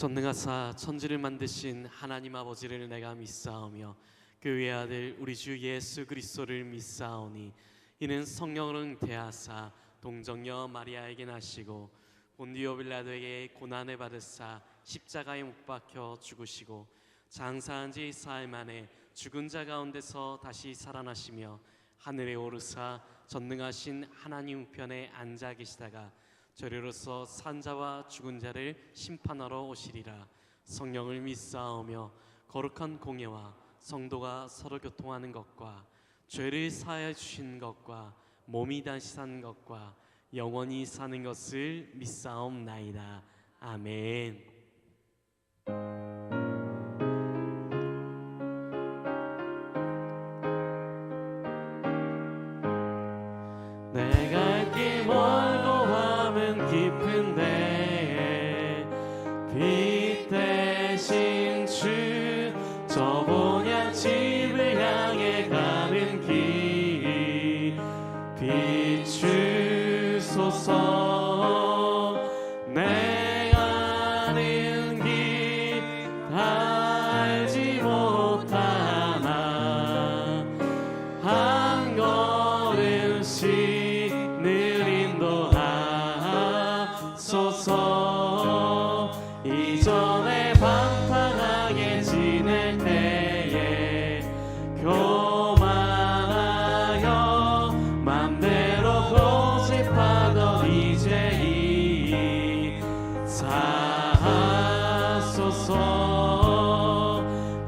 전능하사 천지를 만드신 하나님 아버지를 내가 믿사오며 그 외아들 우리 주 예수 그리스도를 믿사오니 이는 성령을 대하사 동정녀 마리아에게 나시고 본디오 빌라도에게 고난을 받으사 십자가에 못 박혀 죽으시고 장사한 지 사흘 만에 죽은 자 가운데서 다시 살아나시며 하늘에 오르사 전능하신 하나님 우편에 앉아 계시다가 저리로서 산자와 죽은 자를 심판하러 오시리라. 성령을 믿사오며 거룩한 공예와 성도가 서로 교통하는 것과 죄를 사하여 주신 것과 몸이 다시 사는 것과 영원히 사는 것을 믿사옵나이다. 아멘. 내가 길 멀고 하면 깊은데 빛 대신 주 저보냐 집을 향해 가는 길 비추소서. 내가 아는 길 다 알지 못하나 한 걸음씩 늘 인도하소서. 이전에 방탕하게 지낼 때에 교만하여 맘대로 고집하던 이제 사하소서.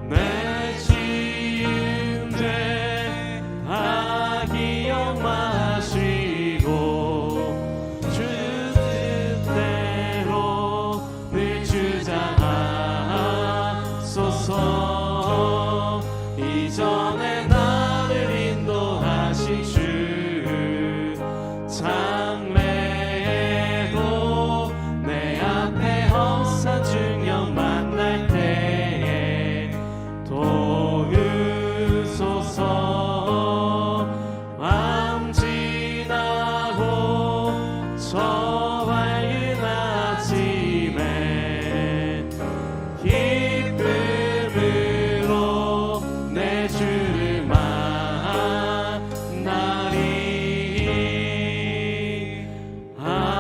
내 죄인들 다 기억마시고 주 뜻대로 늘 주장하소서. 이전에 나를 인도하신 주 장래에도 내 앞에 험산 중령 만날 때에 도우소서. 밤 지나고 저 밝은 아침에 기쁨으로 내 주를 만나리. 아멘.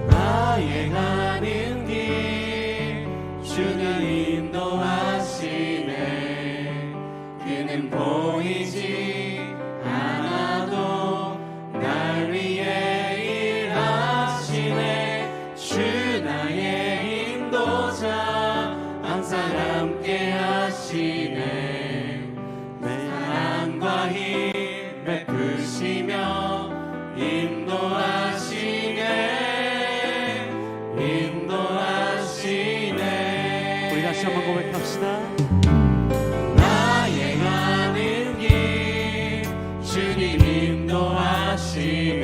나의 가는 길 주는 인도하시네. 그는 보이지 않아도 날 위해 일하시네. 주 나의 인도자 항상 함께 하시네. 내 사랑과 힘 베푸시며 인도하시네. 인도하시네. 우리 다시 한번 고백합시다. 나의 가는 길 주님 인도하시네.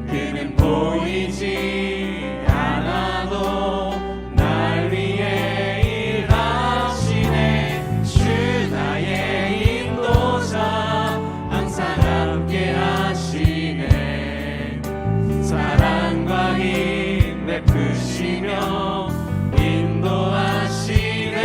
그는 보이지 않아도 날 위해 일하시네. 주 나의 인도자 항상 함께 하시네. 사랑과 힘 베푸시며 인도하시네.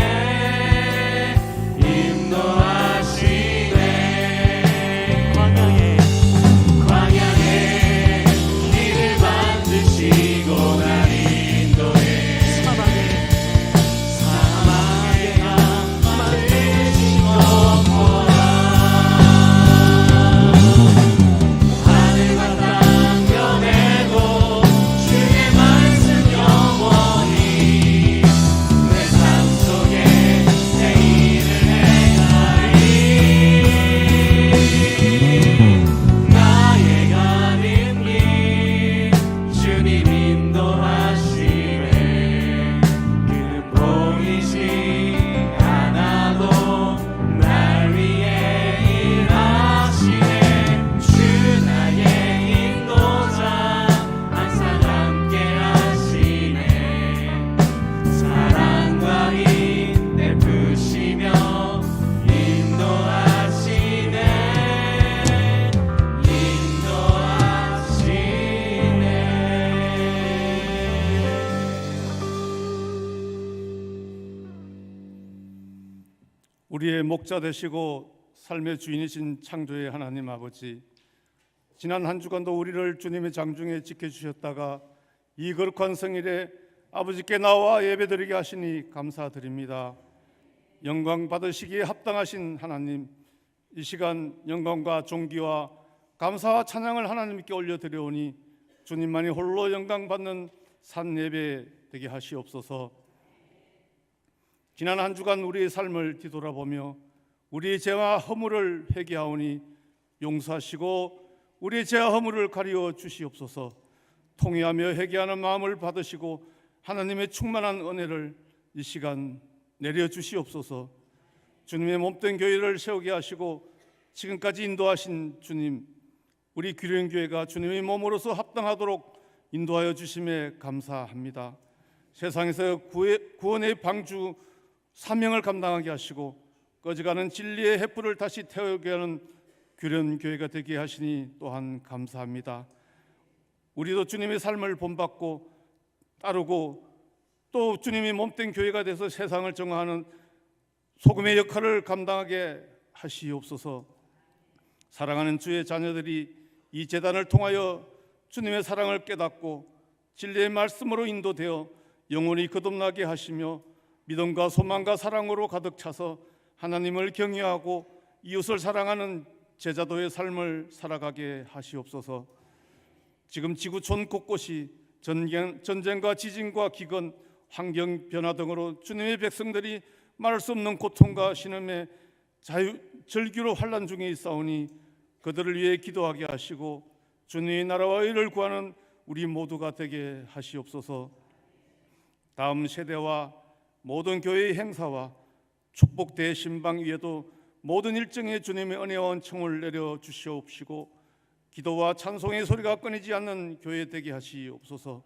우리의 목자 되시고 삶의 주인이신 창조의 하나님 아버지, 지난 한 주간도 우리를 주님의 장중에 지켜주셨다가 이 거룩한 성일에 아버지께 나와 예배드리게 하시니 감사드립니다. 영광 받으시기에 합당하신 하나님, 이 시간 영광과 존귀와 감사와 찬양을 하나님께 올려드려오니 주님만이 홀로 영광 받는 산 예배 되게 하시옵소서. 지난 한 주간 우리의 삶을 뒤돌아보며 우리의 죄와 허물을 회개하오니 용서하시고 우리의 죄와 허물을 가리워 주시옵소서. 통회하며 회개하는 마음을 받으시고 하나님의 충만한 은혜를 이 시간 내려 주시옵소서. 주님의 몸된 교회를 세우게 하시고 지금까지 인도하신 주님, 우리 귀령교회가 주님의 몸으로서 합당하도록 인도하여 주심에 감사합니다. 세상에서 구원의 방주 사명을 감당하게 하시고 꺼져가는 진리의 횃불을 다시 태우게 하는 귀련교회가 되게 하시니 또한 감사합니다. 우리도 주님의 삶을 본받고 따르고 또 주님이 몸된 교회가 돼서 세상을 정화하는 소금의 역할을 감당하게 하시옵소서. 사랑하는 주의 자녀들이 이 제단을 통하여 주님의 사랑을 깨닫고 진리의 말씀으로 인도되어 영원히 거듭나게 하시며 믿음과 소망과 사랑으로 가득 차서 하나님을 경외하고 이웃을 사랑하는 제자도의 삶을 살아가게 하시옵소서. 지금 지구촌 곳곳이 전쟁과 지진과 기근, 환경 변화 등으로 주님의 백성들이 말할 수 없는 고통과 신음에 절규로 환난 중에 있사오니 그들을 위해 기도하게 하시고 주님의 나라와 의를 구하는 우리 모두가 되게 하시옵소서. 다음 세대와 모든 교회의 행사와 축복 대신방 위에도 모든 일정에 주님의 은혜와 은총을 내려 주시옵시고 기도와 찬송의 소리가 끊이지 않는 교회 되게 하시옵소서.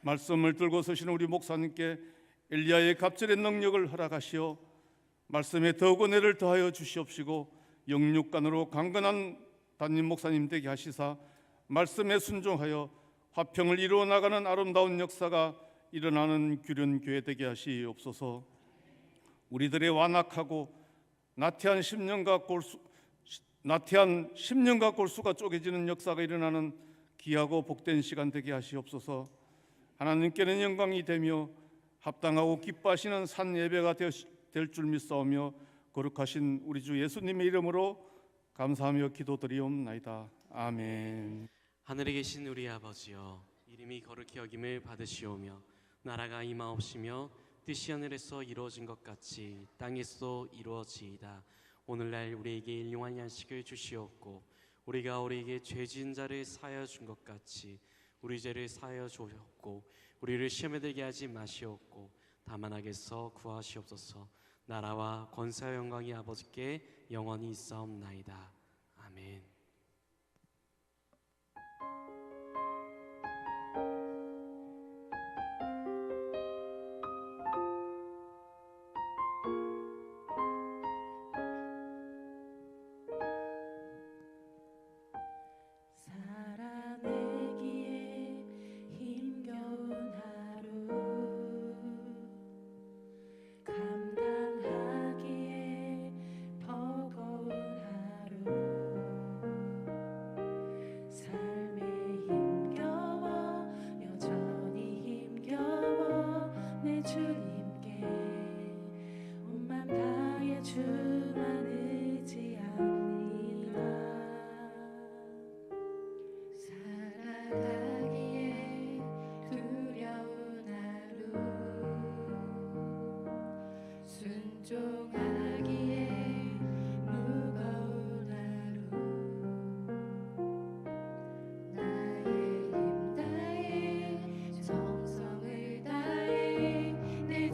말씀을 들고 서시는 우리 목사님께 엘리야의 갑절의 능력을 허락하시어 말씀에 더욱 은혜를 더하여 주시옵시고 영육간으로 강건한 담임 목사님 되게 하시사 말씀에 순종하여 화평을 이루어 나가는 아름다운 역사가 일어나는 귀련교회 되게 하시옵소서. 우리들의 완악하고 나태한 심령과 골수가 쪼개지는 역사가 일어나는 귀하고 복된 시간 되게 하시옵소서. 하나님께는 영광이 되며 합당하고 기뻐하시는 산 예배가 될 줄 믿사오며 거룩하신 우리 주 예수님의 이름으로 감사하며 기도드리옵나이다. 아멘. 하늘에 계신 우리 아버지여, 이름이 거룩히 여김을 받으시오며 나라가 임하옵시며 뜻이 하늘에서 이루어진 것 같이 땅에서도 이루어지이다. 오늘날 우리에게 일용할 양식을 주시옵고 우리가 우리에게 죄 지은 자를 사하여 준 것 같이 우리 죄를 사하여 주옵고 우리를 시험에 들게 하지 마시옵고 다만 악에서 구하시옵소서. 나라와 권세와 영광이 아버지께 영원히 있사옵나이다. 아멘. 내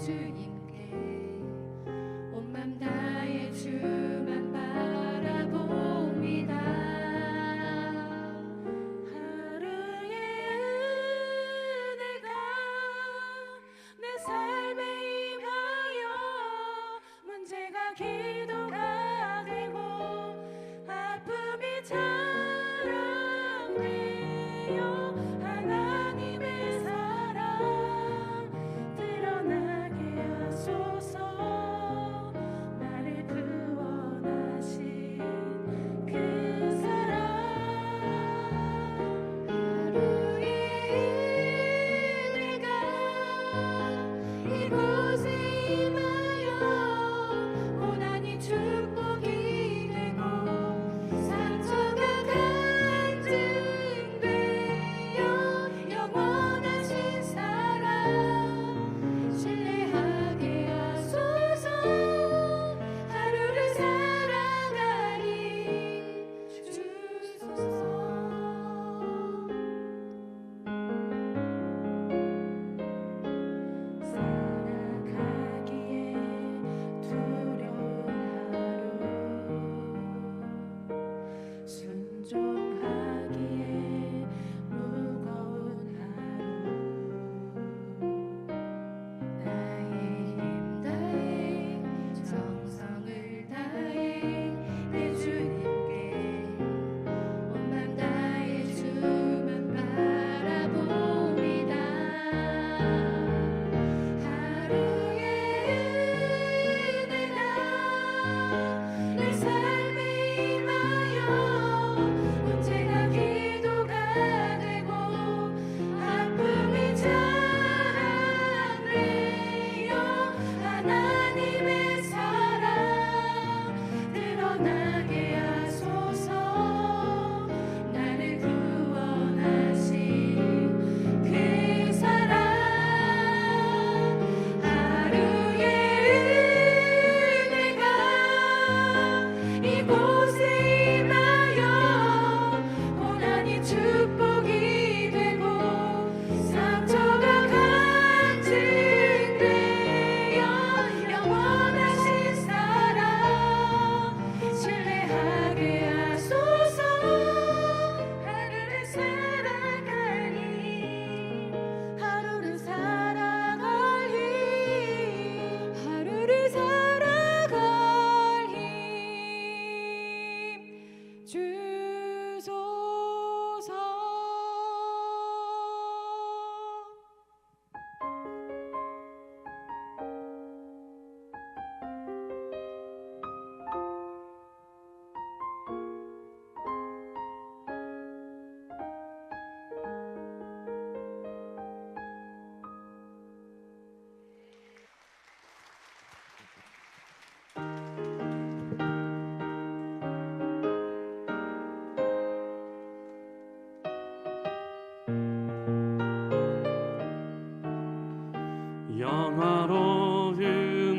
영화로운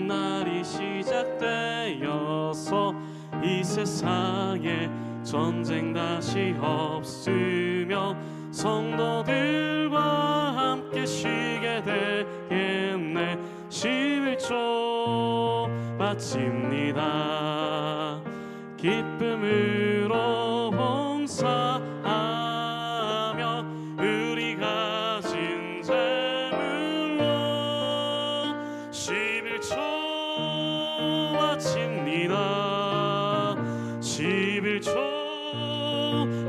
날이 시작되어서 이 세상에 전쟁 다시 없으며 성도들과 함께 쉬게 되겠네. 11조 바칩니다. 기쁨으로 봉사하며 우리 가진 재물로 11조 바칩니다. 11조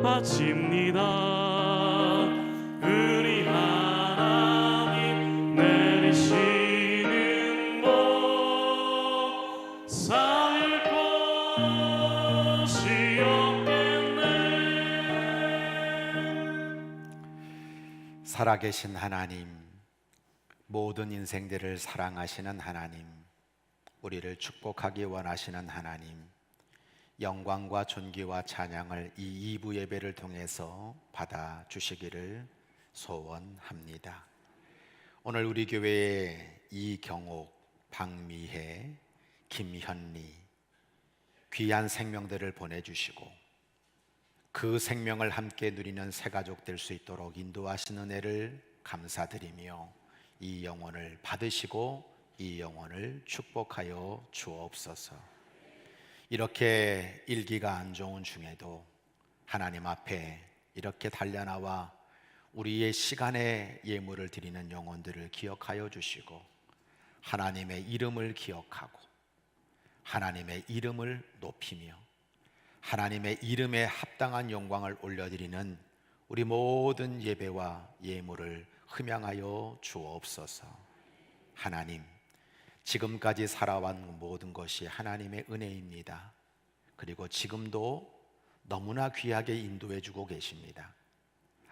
바칩니다. 우리 하나님 내리시는 복 쌓일 곳이 없겠네. 살아계신 하나님, 모든 인생들을 사랑하시는 하나님, 우리를 축복하기 원하시는 하나님, 영광과 존귀와 찬양을 이 2부 예배를 통해서 받아 주시기를 소원합니다. 오늘 우리 교회에 이경옥, 박미혜, 김현리 귀한 생명들을 보내주시고 그 생명을 함께 누리는 새 가족 될 수 있도록 인도하시는 은혜를 감사드리며 이 영혼을 받으시고 이 영혼을 축복하여 주옵소서. 이렇게 일기가 안 좋은 중에도 하나님 앞에 이렇게 달려나와 우리의 시간의 예물을 드리는 영혼들을 기억하여 주시고 하나님의 이름을 기억하고 하나님의 이름을 높이며 하나님의 이름에 합당한 영광을 올려드리는 우리 모든 예배와 예물을 흠양하여 주옵소서. 하나님, 지금까지 살아온 모든 것이 하나님의 은혜입니다. 그리고 지금도 너무나 귀하게 인도해 주고 계십니다.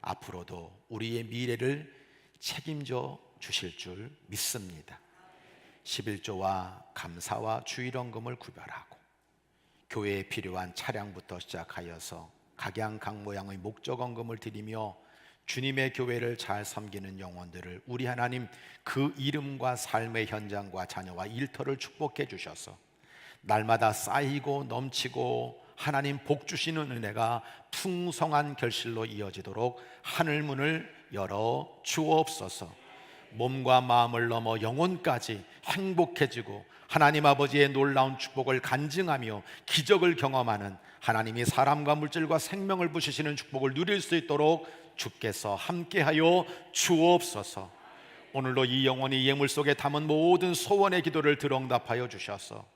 앞으로도 우리의 미래를 책임져 주실 줄 믿습니다. 11조와 감사와 주일원금을 구별하고 교회에 필요한 차량부터 시작하여서 각양 모양의 목적원금을 드리며 주님의 교회를 잘 섬기는 영혼들을 우리 하나님 그 이름과 삶의 현장과 자녀와 일터를 축복해 주셔서 날마다 쌓이고 넘치고 하나님 복 주시는 은혜가 풍성한 결실로 이어지도록 하늘문을 열어 주옵소서. 몸과 마음을 넘어 영혼까지 행복해지고 하나님 아버지의 놀라운 축복을 간증하며 기적을 경험하는 하나님이 사람과 물질과 생명을 부시시는 축복을 누릴 수 있도록 주께서 함께하여 주옵소서. 오늘도 이 영혼이 예물 속에 담은 모든 소원의 기도를 들응답하여 주셔서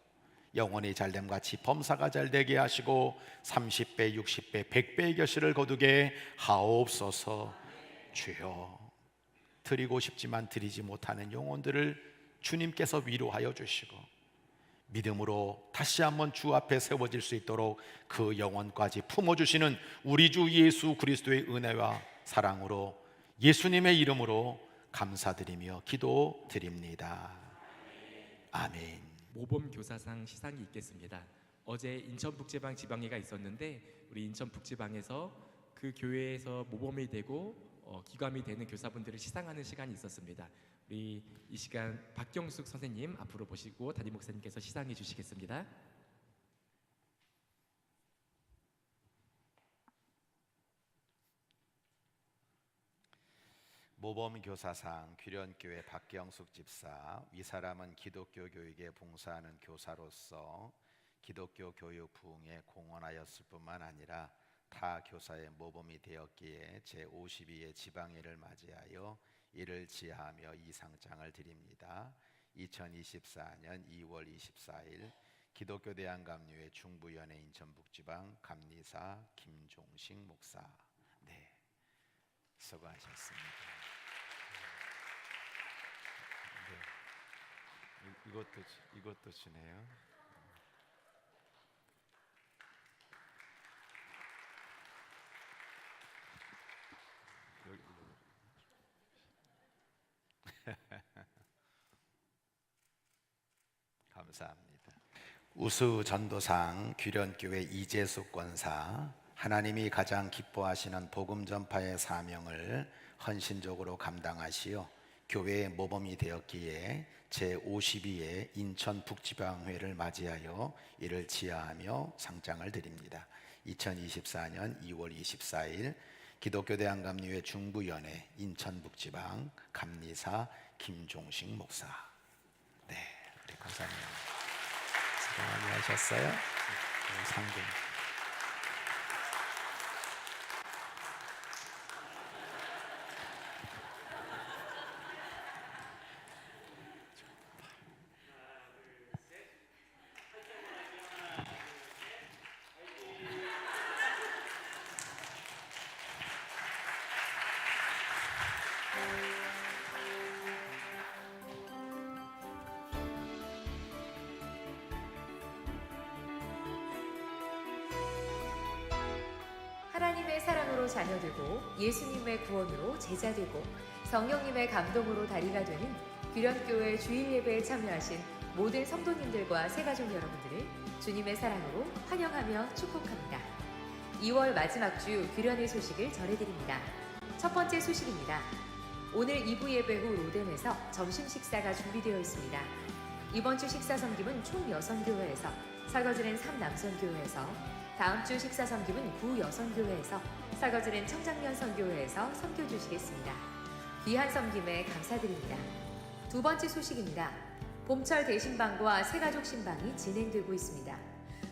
영혼이 잘됨 같이 범사가 잘되게 하시고 30배, 60배, 100배의 결실을 거두게 하옵소서. 주여, 드리고 싶지만 드리지 못하는 영혼들을 주님께서 위로하여 주시고 믿음으로 다시 한번 주 앞에 세워질 수 있도록 그 영혼까지 품어주시는 우리 주 예수 그리스도의 은혜와 사랑으로 예수님의 이름으로 감사드리며 기도드립니다. 아멘. 모범 교사상 시상이 있겠습니다. 어제 인천북지방 지방회가 있었는데 우리 인천북지방에서 그 교회에서 모범이 되고 기감이 되는 교사분들을 시상하는 시간이 있었습니다. 우리 이 시간 박경숙 선생님 앞으로 모시고 담임 목사님께서 시상해 주시겠습니다. 모범교사상 귀련교회 박경숙 집사. 이 사람은 기독교 교육에 봉사하는 교사로서 기독교 교육 부흥에 공헌하였을 뿐만 아니라 타 교사의 모범이 되었기에 제52회 지방회를 맞이하여 이를 지하하며 이 상장을 드립니다. 2024년 2월 24일 기독교 대한감리회 중부연회 인천북지방 감리사 김종식 목사. 네, 수고하셨습니다. 네, 이것도 주네요. 감사합니다. 우수 전도상 귀련교회 이재숙 권사. 하나님이 가장 기뻐하시는 복음 전파의 사명을 헌신적으로 감당하시어 교회의 모범이 되었기에 제52회 인천북지방회를 맞이하여 이를 지하하며 상장을 드립니다. 2024년 2월 24일 기독교대한감리회 중부연회 인천북지방 감리사 김종식 목사. 네, 우리 권사님 수고 많이 하셨어요. 상금. 하나님의 사랑으로 자녀되고 예수님의 구원으로 제자되고 성령님의 감동으로 다리가 되는 규련교회 주일 예배에 참여하신 모든 성도님들과 새가족 여러분들을 주님의 사랑으로 환영하며 축복합니다. 2월 마지막 주 규련의 소식을 전해드립니다. 첫 번째 소식입니다. 오늘 2부 예배 후 로뎀에서 점심 식사가 준비되어 있습니다. 이번 주 식사 섬김은 총 여선교회에서, 설거지는 3남선교회에서, 다음 주 식사 섬김은 9여선교회에서, 설거지는 청장년 선교회에서 섬겨주시겠습니다. 귀한 섬김에 감사드립니다. 두 번째 소식입니다. 봄철 대신방과 새가족 신방이 진행되고 있습니다.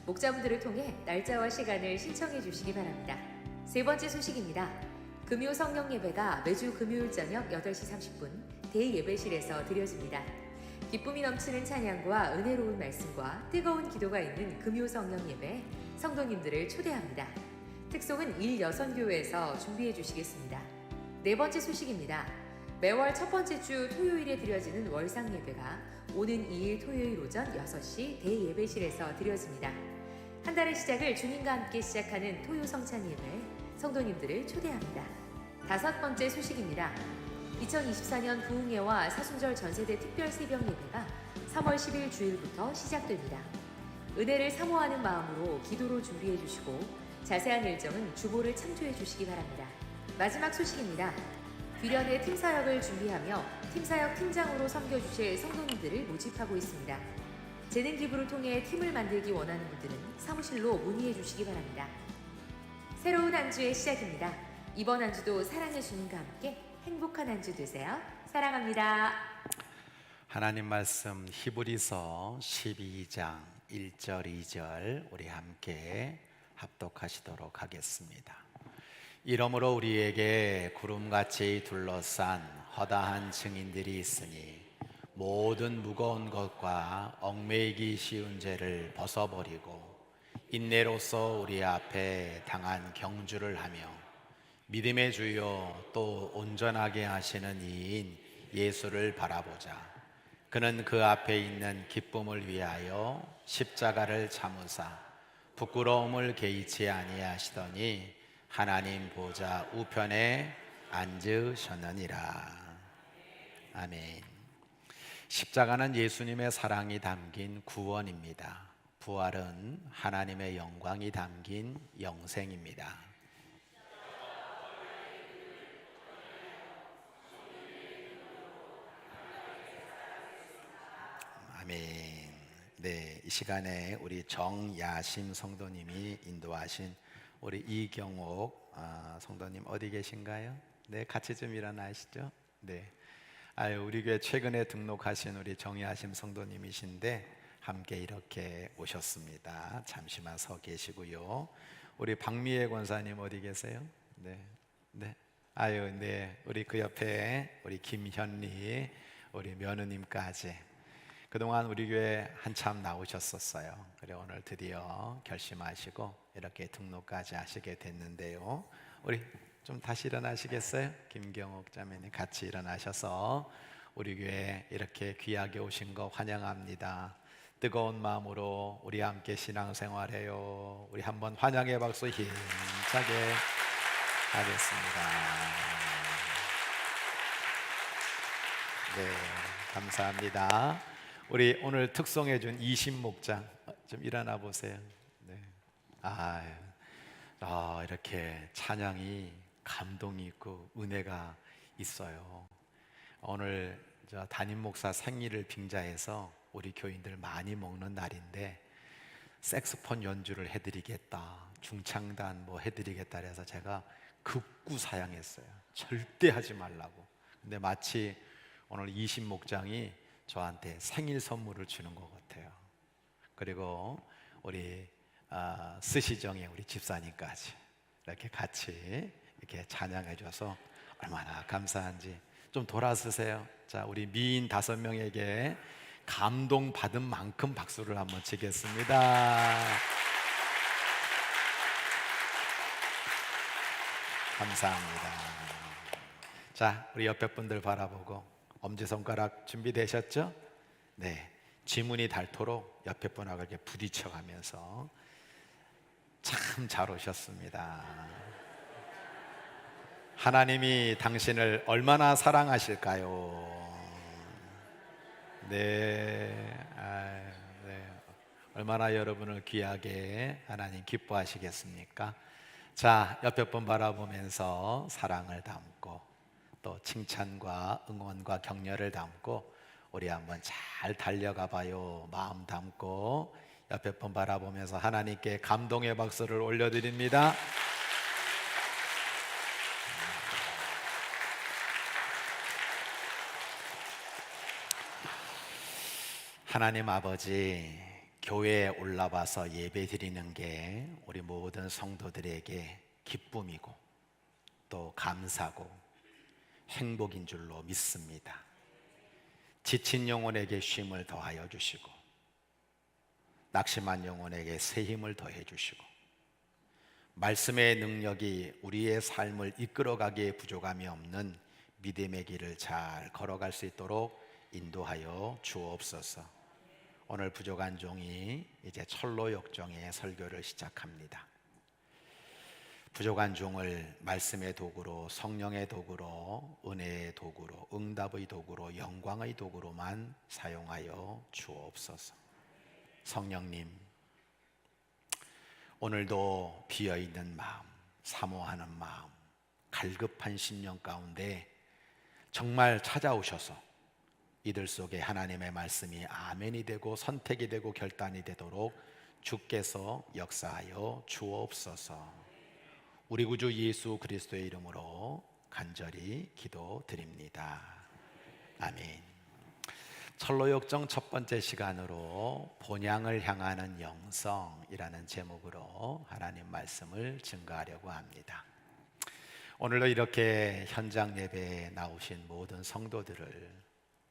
목자분들을 통해 날짜와 시간을 신청해 주시기 바랍니다. 세 번째 소식입니다. 금요 성령 예배가 매주 금요일 저녁 8시 30분 대예배실에서 드려집니다. 기쁨이 넘치는 찬양과 은혜로운 말씀과 뜨거운 기도가 있는 금요 성령 예배에 성도님들을 초대합니다. 특송은 1여선교회에서 준비해 주시겠습니다. 네 번째 소식입니다. 매월 첫 번째 주 토요일에 드려지는 월상 예배가 오는 2일 토요일 오전 6시 대예배실에서 드려집니다. 한 달의 시작을 주님과 함께 시작하는 토요 성찬 예배에 성도님들을 초대합니다. 다섯 번째 소식입니다. 2024년 부흥회와 사순절 전세대 특별 새벽 예배가 3월 10일 주일부터 시작됩니다. 은혜를 사모하는 마음으로 기도로 준비해 주시고 자세한 일정은 주보를 참조해 주시기 바랍니다. 마지막 소식입니다. 규련의 팀사역을 준비하며 팀사역 팀장으로 섬겨주실 성도님들을 모집하고 있습니다. 재능 기부를 통해 팀을 만들기 원하는 분들은 사무실로 문의해 주시기 바랍니다. 새로운 한 주의 시작입니다. 이번 한 주도 사랑의 주님과 함께 행복한 한 주 되세요. 사랑합니다. 하나님 말씀 히브리서 12장 1절 2절 우리 함께 합독하시도록 하겠습니다. 이러므로 우리에게 구름같이 둘러싼 허다한 증인들이 있으니 모든 무거운 것과 얽매이기 쉬운 죄를 벗어버리고 인내로서 우리 앞에 당한 경주를 하며 믿음의 주요 또 온전하게 하시는 이인 예수를 바라보자. 그는 그 앞에 있는 기쁨을 위하여 십자가를 참으사 부끄러움을 개의치 아니하시더니 하나님 보좌 우편에 앉으셨느니라. 아멘. 십자가는 예수님의 사랑이 담긴 구원입니다. 부활은 하나님의 영광이 담긴 영생입니다. 아멘. 네, 이 시간에 우리 정야심 성도님이 인도하신 우리 이경옥 성도님 어디 계신가요? 네, 같이 좀 일어나시죠. 네, 우리 교회 최근에 등록하신 우리 정야심 성도님이신데 함께 이렇게 오셨습니다. 잠시만 서 계시고요. 우리 박미애 권사님 어디 계세요? 네, 네. 네, 우리 그 옆에 우리 김현리 우리 며느님까지. 그동안 우리 교회 한참 나오셨었어요. 그래 오늘 드디어 결심하시고 이렇게 등록까지 하시게 됐는데요. 우리 좀 다시 일어나시겠어요? 김경옥 자매님 같이 일어나셔서 우리 교회 이렇게 귀하게 오신 거 환영합니다. 뜨거운 마음으로 우리 함께 신앙생활해요. 우리 한번 환영의 박수 힘차게 하겠습니다. 네, 감사합니다. 우리 오늘 특송해 준 이신목장 좀 일어나 보세요. 네. 이렇게 찬양이 감동이 있고 은혜가 있어요. 오늘 저 담임 목사 생일을 빙자해서 우리 교인들 많이 먹는 날인데 색소폰 연주를 해드리겠다, 중창단 뭐 해드리겠다 해서 제가 극구 사양했어요. 절대 하지 말라고. 근데 마치 오늘 이신 목장이 저한테 생일 선물을 주는 것 같아요. 그리고 우리 스시정의 우리 집사님까지 이렇게 같이 이렇게 찬양해 줘서 얼마나 감사한지. 좀 돌아서세요. 자, 우리 미인 5명에게 감동받은 만큼 박수를 한번 치겠습니다. 감사합니다. 자, 우리 옆에 분들 바라보고 엄지손가락 준비되셨죠? 네, 지문이 닳도록 옆에 분하고 이렇게 부딪혀가면서 참 잘 오셨습니다. 하나님이 당신을 얼마나 사랑하실까요? 네, 네. 얼마나 여러분을 귀하게 하나님 기뻐하시겠습니까? 자, 옆에 분 바라보면서 사랑을 담고 또 칭찬과 응원과 격려를 담고 우리 한번 잘 달려가 봐요. 마음 담고 옆에 분 바라보면서 하나님께 감동의 박수를 올려드립니다. 하나님 아버지, 교회에 올라와서 예배 드리는 게 우리 모든 성도들에게 기쁨이고 또 감사고 행복인 줄로 믿습니다. 지친 영혼에게 쉼을 더하여 주시고 낙심한 영혼에게 새 힘을 더해 주시고 말씀의 능력이 우리의 삶을 이끌어가기에 부족함이 없는 믿음의 길을 잘 걸어갈 수 있도록 인도하여 주옵소서. 오늘 부족한 종이 이제 철로 역정의 설교를 시작합니다. 부족한 종을 말씀의 도구로, 성령의 도구로, 은혜의 도구로, 응답의 도구로, 영광의 도구로만 사용하여 주옵소서. 성령님, 오늘도 비어있는 마음, 사모하는 마음, 갈급한 심령 가운데 정말 찾아오셔서 이들 속에 하나님의 말씀이 아멘이 되고 선택이 되고 결단이 되도록 주께서 역사하여 주옵소서. 우리 구주 예수 그리스도의 이름으로 간절히 기도드립니다. 아멘. 철로역정 첫 번째 시간으로 본향을 향하는 영성이라는 제목으로 하나님 말씀을 증거하려고 합니다. 오늘도 이렇게 현장 예배에 나오신 모든 성도들을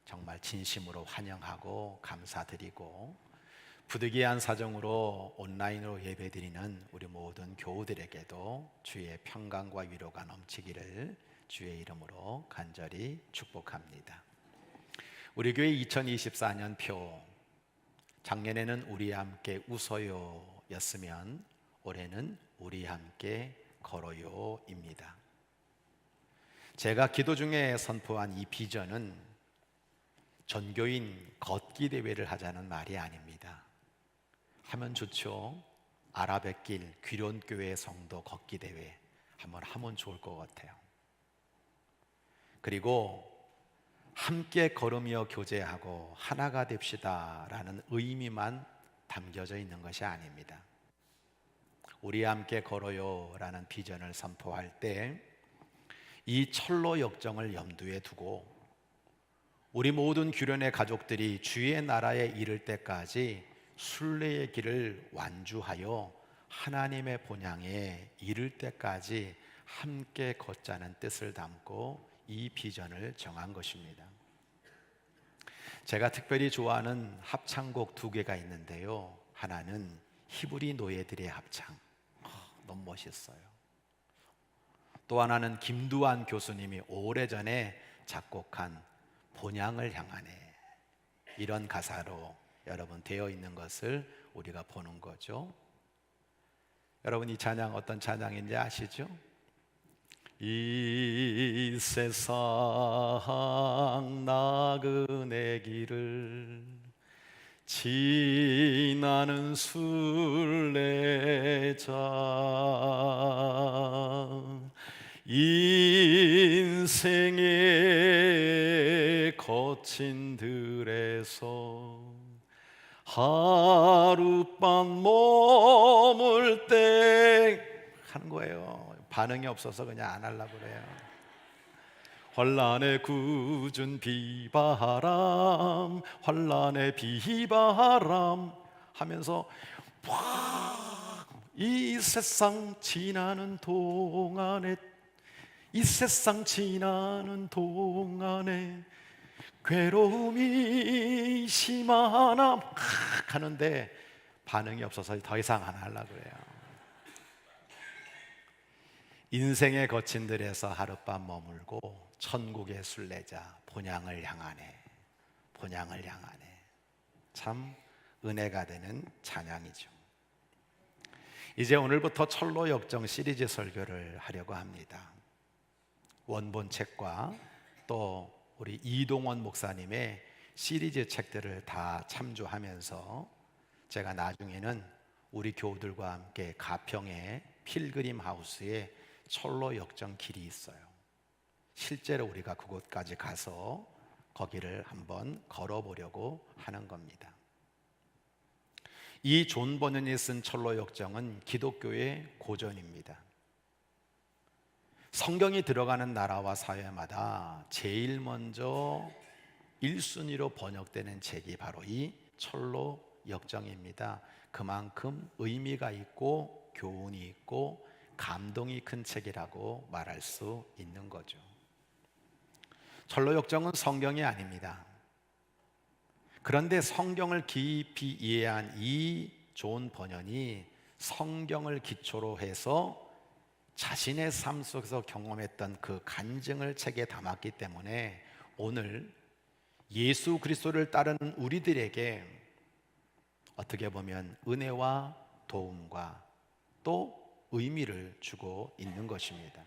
정말 진심으로 환영하고 감사드리고 부득이한 사정으로 온라인으로 예배드리는 우리 모든 교우들에게도 주의 평강과 위로가 넘치기를 주의 이름으로 간절히 축복합니다. 우리 교회 2024년 표, 작년에는 우리 함께 웃어요 였으면 올해는 우리 함께 걸어요 입니다. 제가 기도 중에 선포한 이 비전은 전교인 걷기 대회를 하자는 말이 아닙니다. 하면 좋죠. 아라뱃길 귀련교회 성도 걷기 대회 한번 하면 좋을 것 같아요. 그리고 함께 걸으며 교제하고 하나가 됩시다 라는 의미만 담겨져 있는 것이 아닙니다. 우리 함께 걸어요 라는 비전을 선포할 때 이 철로 역정을 염두에 두고 우리 모든 규련의 가족들이 주의 나라에 이를 때까지 순례의 길을 완주하여 하나님의 본향에 이를 때까지 함께 걷자는 뜻을 담고 이 비전을 정한 것입니다. 제가 특별히 좋아하는 합창곡 2개가 있는데요. 하나는 히브리 노예들의 합창, 너무 멋있어요. 또 하나는 김두한 교수님이 오래전에 작곡한 본향을 향하네, 이런 가사로 여러분 되어 있는 것을 우리가 보는 거죠. 여러분 이 찬양 어떤 찬양인지 아시죠? 이 세상 나그네 길을 지나는 순례자, 인생의 거친 들에서 하룻밤 머물 때 하는 거예요. 반응이 없어서 그냥 안 하려고 그래요. 환란의 굳은 비바람, 환란의 비바람 하면서 이 세상 지나는 동안에, 이 세상 지나는 동안에 괴로움이 심하나 하는데 반응이 없어서 더 이상 안 하려고 그래요. 인생의 거친 들에서 하룻밤 머물고 천국의 순례자 본향을 향하네, 본향을 향하네. 참 은혜가 되는 찬양이죠. 이제 오늘부터 철로 역정 시리즈 설교를 하려고 합니다. 원본 책과 또 우리 이동원 목사님의 시리즈 책들을 다 참조하면서 제가 나중에는 우리 교우들과 함께 가평의 필그림 하우스에 철로 역정 길이 있어요. 실제로 우리가 그곳까지 가서 거기를 한번 걸어보려고 하는 겁니다. 이 존 버년이 쓴 철로 역정은 기독교의 고전입니다. 성경이 들어가는 나라와 사회마다 제일 먼저 1순위로 번역되는 책이 바로 이 철로 역정입니다. 그만큼 의미가 있고 교훈이 있고 감동이 큰 책이라고 말할 수 있는 거죠. 철로 역정은 성경이 아닙니다. 그런데 성경을 깊이 이해한 이 존 버년이 성경을 기초로 해서 자신의 삶 속에서 경험했던 그 간증을 책에 담았기 때문에 오늘 예수 그리스도를 따르는 우리들에게 어떻게 보면 은혜와 도움과 또 의미를 주고 있는 것입니다.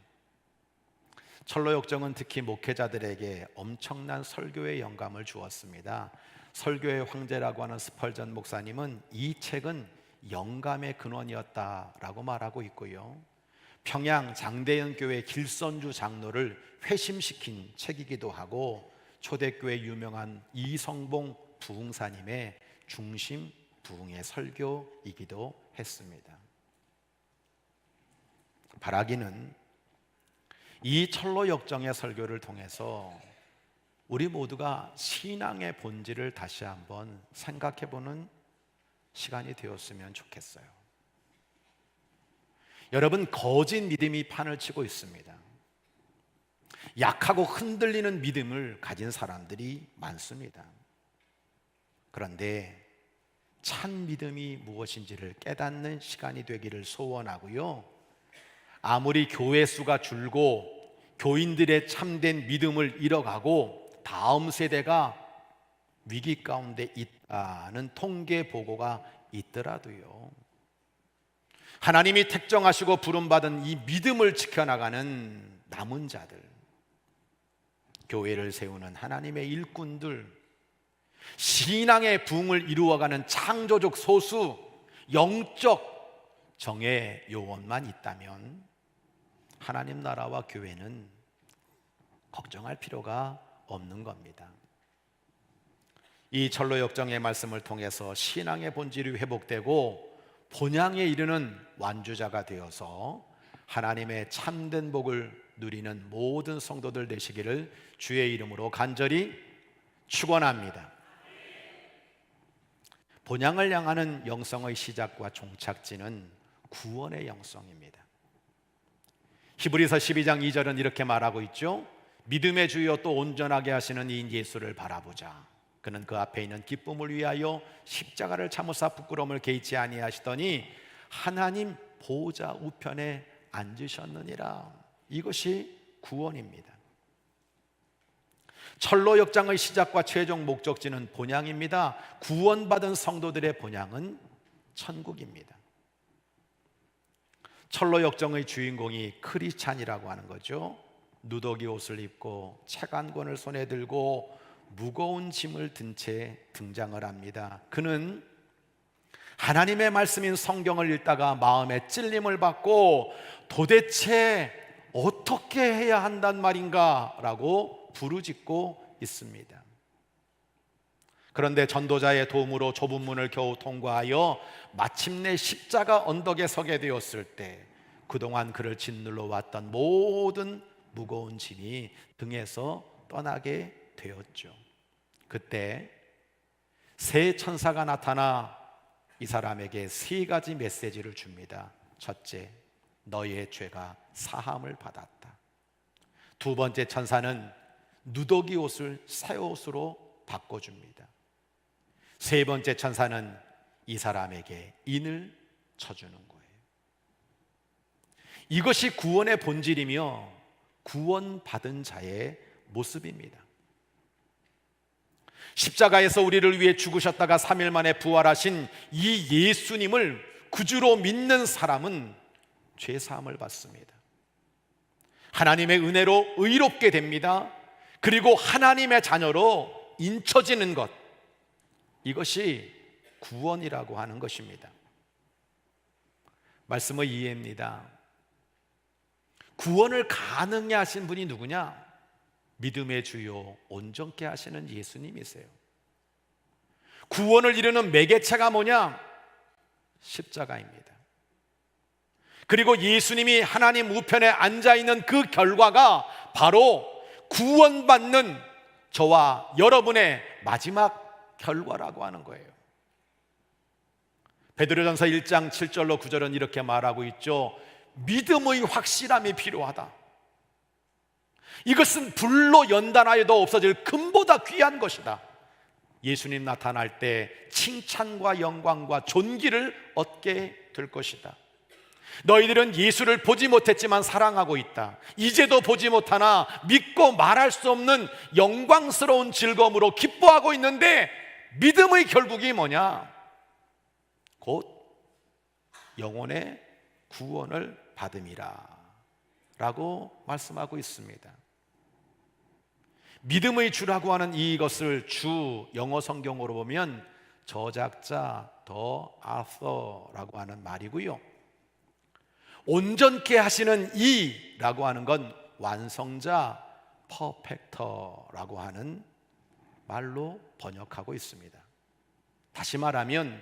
철로 역정은 특히 목회자들에게 엄청난 설교의 영감을 주었습니다. 설교의 황제라고 하는 스펄전 목사님은 이 책은 영감의 근원이었다라고 말하고 있고요. 평양 장대현 교회 길선주 장로를 회심시킨 책이기도 하고 초대교회 유명한 이성봉 부흥사님의 중심 부흥의 설교이기도 했습니다. 바라기는 이 철로 역정의 설교를 통해서 우리 모두가 신앙의 본질을 다시 한번 생각해보는 시간이 되었으면 좋겠어요. 여러분, 거짓 믿음이 판을 치고 있습니다. 약하고 흔들리는 믿음을 가진 사람들이 많습니다. 그런데 참 믿음이 무엇인지를 깨닫는 시간이 되기를 소원하고요. 아무리 교회 수가 줄고 교인들의 참된 믿음을 잃어가고 다음 세대가 위기 가운데 있다는 통계 보고가 있더라도요, 하나님이 택정하시고 부름받은 이 믿음을 지켜나가는 남은 자들, 교회를 세우는 하나님의 일꾼들, 신앙의 부흥을 이루어가는 창조적 소수, 영적 정의 요원만 있다면 하나님 나라와 교회는 걱정할 필요가 없는 겁니다. 이 철로 역정의 말씀을 통해서 신앙의 본질이 회복되고 본향에 이르는 완주자가 되어서 하나님의 참된 복을 누리는 모든 성도들 되시기를 주의 이름으로 간절히 축원합니다. 본향을 향하는 영성의 시작과 종착지는 구원의 영성입니다. 히브리서 12장 2절은 이렇게 말하고 있죠. 믿음의 주여 또 온전하게 하시는 이 예수를 바라보자. 그는 그 앞에 있는 기쁨을 위하여 십자가를 참으사 부끄러움을 개의치 아니하시더니 하나님 보좌 우편에 앉으셨느니라. 이것이 구원입니다. 철로 역정의 시작과 최종 목적지는 본향입니다. 구원받은 성도들의 본향은 천국입니다. 철로 역정의 주인공이 크리스찬이라고 하는 거죠. 누더기 옷을 입고 책 한 권을 손에 들고 무거운 짐을 든 채 등장을 합니다. 그는 하나님의 말씀인 성경을 읽다가 마음에 찔림을 받고 도대체 어떻게 해야 한단 말인가 라고 부르짖고 있습니다. 그런데 전도자의 도움으로 좁은 문을 겨우 통과하여 마침내 십자가 언덕에 서게 되었을 때 그동안 그를 짓눌러 왔던 모든 무거운 짐이 등에서 떠나게 되었죠. 그때 세 천사가 나타나 이 사람에게 세 가지 메시지를 줍니다. 첫째, 너의 죄가 사함을 받았다. 두 번째, 천사는 누더기 옷을 새 옷으로 바꿔줍니다. 세 번째, 천사는 이 사람에게 인을 쳐주는 거예요. 이것이 구원의 본질이며 구원받은 자의 모습입니다. 십자가에서 우리를 위해 죽으셨다가 3일 만에 부활하신 이 예수님을 구주로 믿는 사람은 죄사함을 받습니다. 하나님의 은혜로 의롭게 됩니다. 그리고 하나님의 자녀로 인쳐지는 것, 이것이 구원이라고 하는 것입니다. 말씀의 이해입니다. 구원을 가능해 하신 분이 누구냐? 믿음의 주요 온전케 하시는 예수님이세요. 구원을 이루는 매개체가 뭐냐? 십자가입니다. 그리고 예수님이 하나님 우편에 앉아있는 그 결과가 바로 구원받는 저와 여러분의 마지막 결과라고 하는 거예요. 베드로전서 1장 7절로 9절은 이렇게 말하고 있죠. 믿음의 확실함이 필요하다. 이것은 불로 연단하여도 없어질 금보다 귀한 것이다. 예수님 나타날 때 칭찬과 영광과 존귀를 얻게 될 것이다. 너희들은 예수를 보지 못했지만 사랑하고 있다. 이제도 보지 못하나 믿고 말할 수 없는 영광스러운 즐거움으로 기뻐하고 있는데 믿음의 결국이 뭐냐? 곧 영혼의 구원을 받음이라 라고 말씀하고 있습니다. 믿음의 주라고 하는 이것을 주 영어 성경으로 보면 저작자 더 아서라고 하는 말이고요, 온전케 하시는 이라고 하는 건 완성자 퍼펙터라고 하는 말로 번역하고 있습니다. 다시 말하면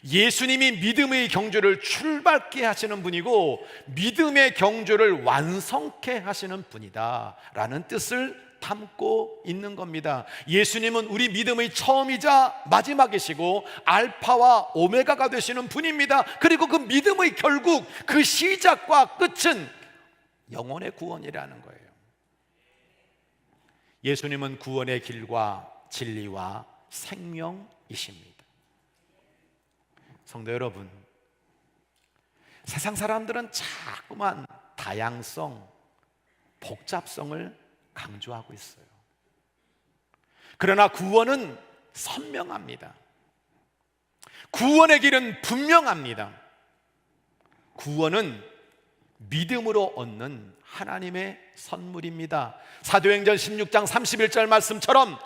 예수님이 믿음의 경주를 출발케 하시는 분이고 믿음의 경주를 완성케 하시는 분이다 라는 뜻을 담고 있는 겁니다. 예수님은 우리 믿음의 처음이자 마지막이시고 알파와 오메가가 되시는 분입니다. 그리고 그 믿음의 결국, 그 시작과 끝은 영혼의 구원이라는 거예요. 예수님은 구원의 길과 진리와 생명이십니다. 성도 여러분, 세상 사람들은 자꾸만 다양성, 복잡성을 강조하고 있어요. 그러나 구원은 선명합니다. 구원의 길은 분명합니다. 구원은 믿음으로 얻는 하나님의 선물입니다. 사도행전 16장 31절 말씀처럼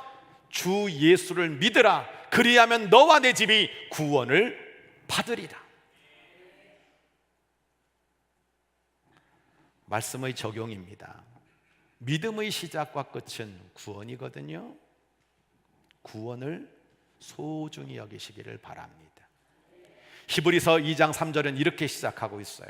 주 예수를 믿으라. 그리하면 너와 내 집이 구원을 받으리라. 말씀의 적용입니다. 믿음의 시작과 끝은 구원이거든요. 구원을 소중히 여기시기를 바랍니다. 히브리서 2장 3절은 이렇게 시작하고 있어요.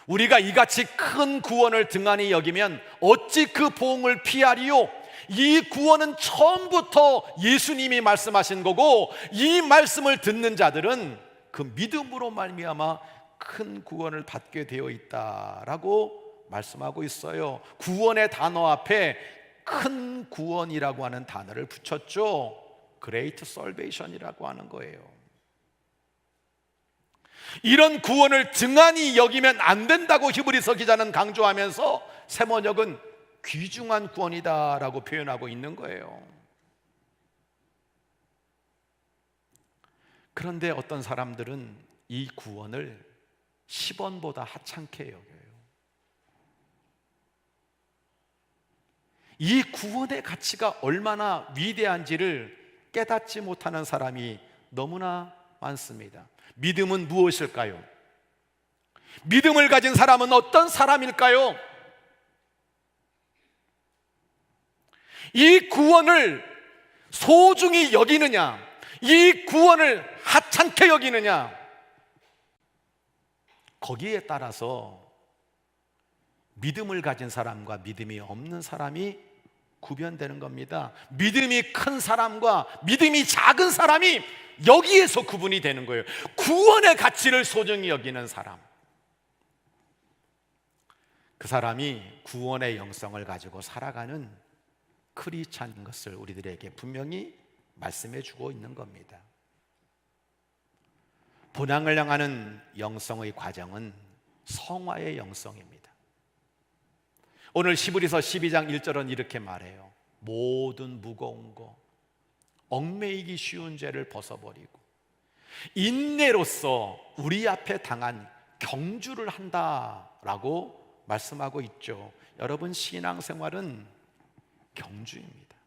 우리가 이같이 큰 구원을 등한히 여기면 어찌 그 보응을 피하리요? 이 구원은 처음부터 예수님이 말씀하신 거고 이 말씀을 듣는 자들은 그 믿음으로 말미암아 큰 구원을 받게 되어 있다라고 말씀하고 있어요. 구원의 단어 앞에 큰 구원이라고 하는 단어를 붙였죠. Great Salvation이라고 하는 거예요. 이런 구원을 등한히 여기면 안 된다고 히브리서 기자는 강조하면서 세번역은 귀중한 구원이다라고 표현하고 있는 거예요. 그런데 어떤 사람들은 이 구원을 10원보다 하찮게 여겨요. 이 구원의 가치가 얼마나 위대한지를 깨닫지 못하는 사람이 너무나 많습니다. 믿음은 무엇일까요? 믿음을 가진 사람은 어떤 사람일까요? 이 구원을 소중히 여기느냐, 이 구원을 하찮게 여기느냐, 거기에 따라서 믿음을 가진 사람과 믿음이 없는 사람이 구별되는 겁니다. 믿음이 큰 사람과 믿음이 작은 사람이 여기에서 구분이 되는 거예요. 구원의 가치를 소중히 여기는 사람, 그 사람이 구원의 영성을 가지고 살아가는 크리스찬인 것을 우리들에게 분명히 말씀해 주고 있는 겁니다. 본향을 향하는 영성의 과정은 성화의 영성입니다. 오늘 히브리서 12장 1절은 이렇게 말해요. 모든 무거운 거, 얽매이기 쉬운 죄를 벗어버리고 인내로서 우리 앞에 당한 경주를 한다라고 말씀하고 있죠. 여러분, 신앙생활은 경주입니다.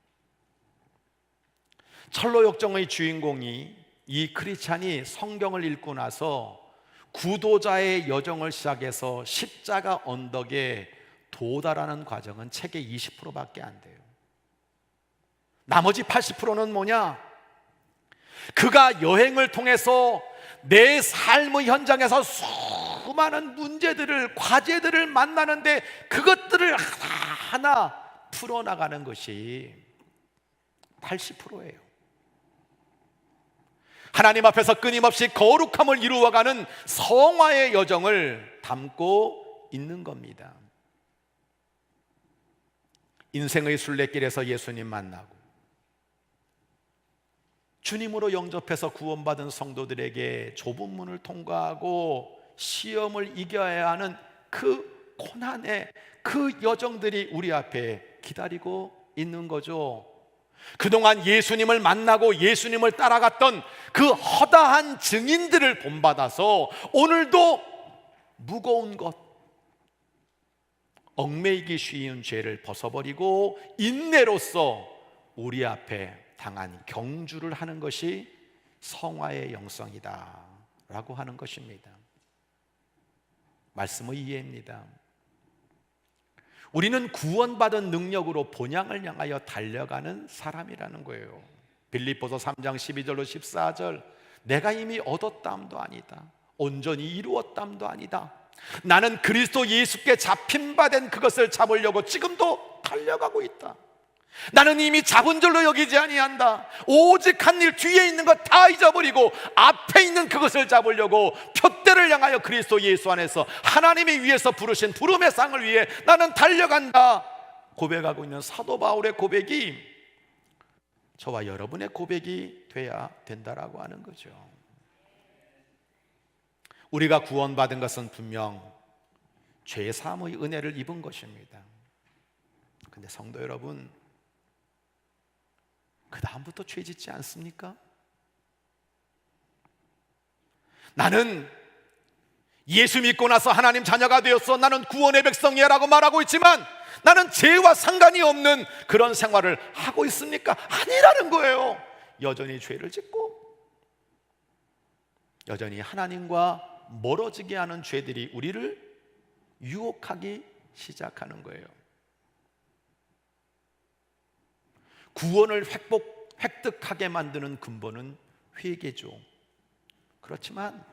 철로역정의 주인공이, 이 크리스찬이 성경을 읽고 나서 구도자의 여정을 시작해서 십자가 언덕에 도달하는 과정은 책의 20%밖에 안 돼요. 나머지 80%는 뭐냐? 그가 여행을 통해서 내 삶의 현장에서 수많은 문제들을, 과제들을 만나는데 그것들을 하나하나 풀어나가는 것이 80%예요. 하나님 앞에서 끊임없이 거룩함을 이루어가는 성화의 여정을 담고 있는 겁니다. 인생의 순례길에서 예수님 만나고 주님으로 영접해서 구원받은 성도들에게 좁은 문을 통과하고 시험을 이겨야 하는 그 고난의 그 여정들이 우리 앞에 기다리고 있는 거죠. 그동안 예수님을 만나고 예수님을 따라갔던 그 허다한 증인들을 본받아서 오늘도 무거운 것, 얽매이기 쉬운 죄를 벗어버리고 인내로서 우리 앞에 당한 경주를 하는 것이 성화의 영성이다 라고 하는 것입니다. 말씀의 이해입니다. 우리는 구원받은 능력으로 본향을 향하여 달려가는 사람이라는 거예요. 빌립보서 3장 12절로 14절, 내가 이미 얻었담도 아니다, 온전히 이루었담도 아니다, 나는 그리스도 예수께 잡힌 바 된 그것을 잡으려고 지금도 달려가고 있다. 나는 이미 잡은 줄로 여기지 아니한다. 오직 한 일, 뒤에 있는 것 다 잊어버리고 앞에 있는 그것을 잡으려고 표대를 향하여 그리스도 예수 안에서 하나님이 위에서 부르신 부름의 상을 위해 나는 달려간다 고백하고 있는 사도 바울의 고백이 저와 여러분의 고백이 돼야 된다라고 하는 거죠. 우리가 구원받은 것은 분명 죄 사함의 은혜를 입은 것입니다. 근데 성도 여러분, 그 다음부터 죄 짓지 않습니까? 나는 예수 믿고 나서 하나님 자녀가 되었어, 나는 구원의 백성이야 라고 말하고 있지만 나는 죄와 상관이 없는 그런 생활을 하고 있습니까? 아니라는 거예요. 여전히 죄를 짓고 여전히 하나님과 멀어지게 하는 죄들이 우리를 유혹하기 시작하는 거예요. 구원을 획득하게 만드는 근본은 회개죠. 그렇지만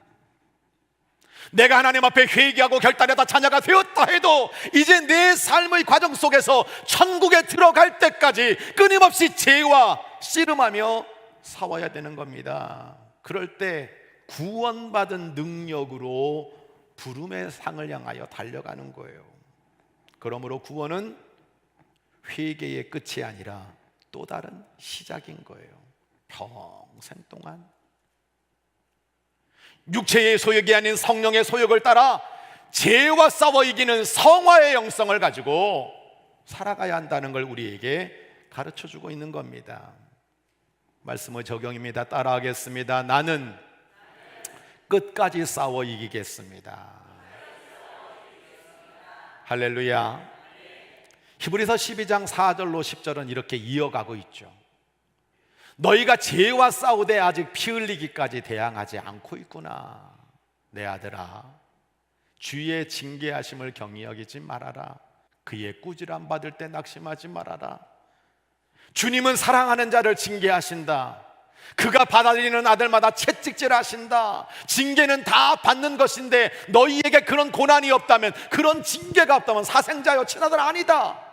내가 하나님 앞에 회개하고 결단하다 자녀가 되었다 해도 이제 내 삶의 과정 속에서 천국에 들어갈 때까지 끊임없이 죄와 씨름하며 싸워야 되는 겁니다. 그럴 때 구원받은 능력으로 부름의 상을 향하여 달려가는 거예요. 그러므로 구원은 회개의 끝이 아니라 또 다른 시작인 거예요. 평생 동안 육체의 소욕이 아닌 성령의 소욕을 따라 죄와 싸워 이기는 성화의 영성을 가지고 살아가야 한다는 걸 우리에게 가르쳐주고 있는 겁니다. 말씀의 적용입니다. 따라하겠습니다. 나는 끝까지 싸워 이기겠습니다. 할렐루야. 히브리서 12장 4절로 10절은 이렇게 이어가고 있죠. 너희가 죄와 싸우되 아직 피 흘리기까지 대항하지 않고 있구나. 내 아들아, 주의 징계하심을 경히 여기지 말아라. 그의 꾸지람 받을 때 낙심하지 말아라. 주님은 사랑하는 자를 징계하신다. 그가 받아들이는 아들마다 채찍질하신다. 징계는 다 받는 것인데 너희에게 그런 고난이 없다면, 그런 징계가 없다면 사생자여 친아들 아니다.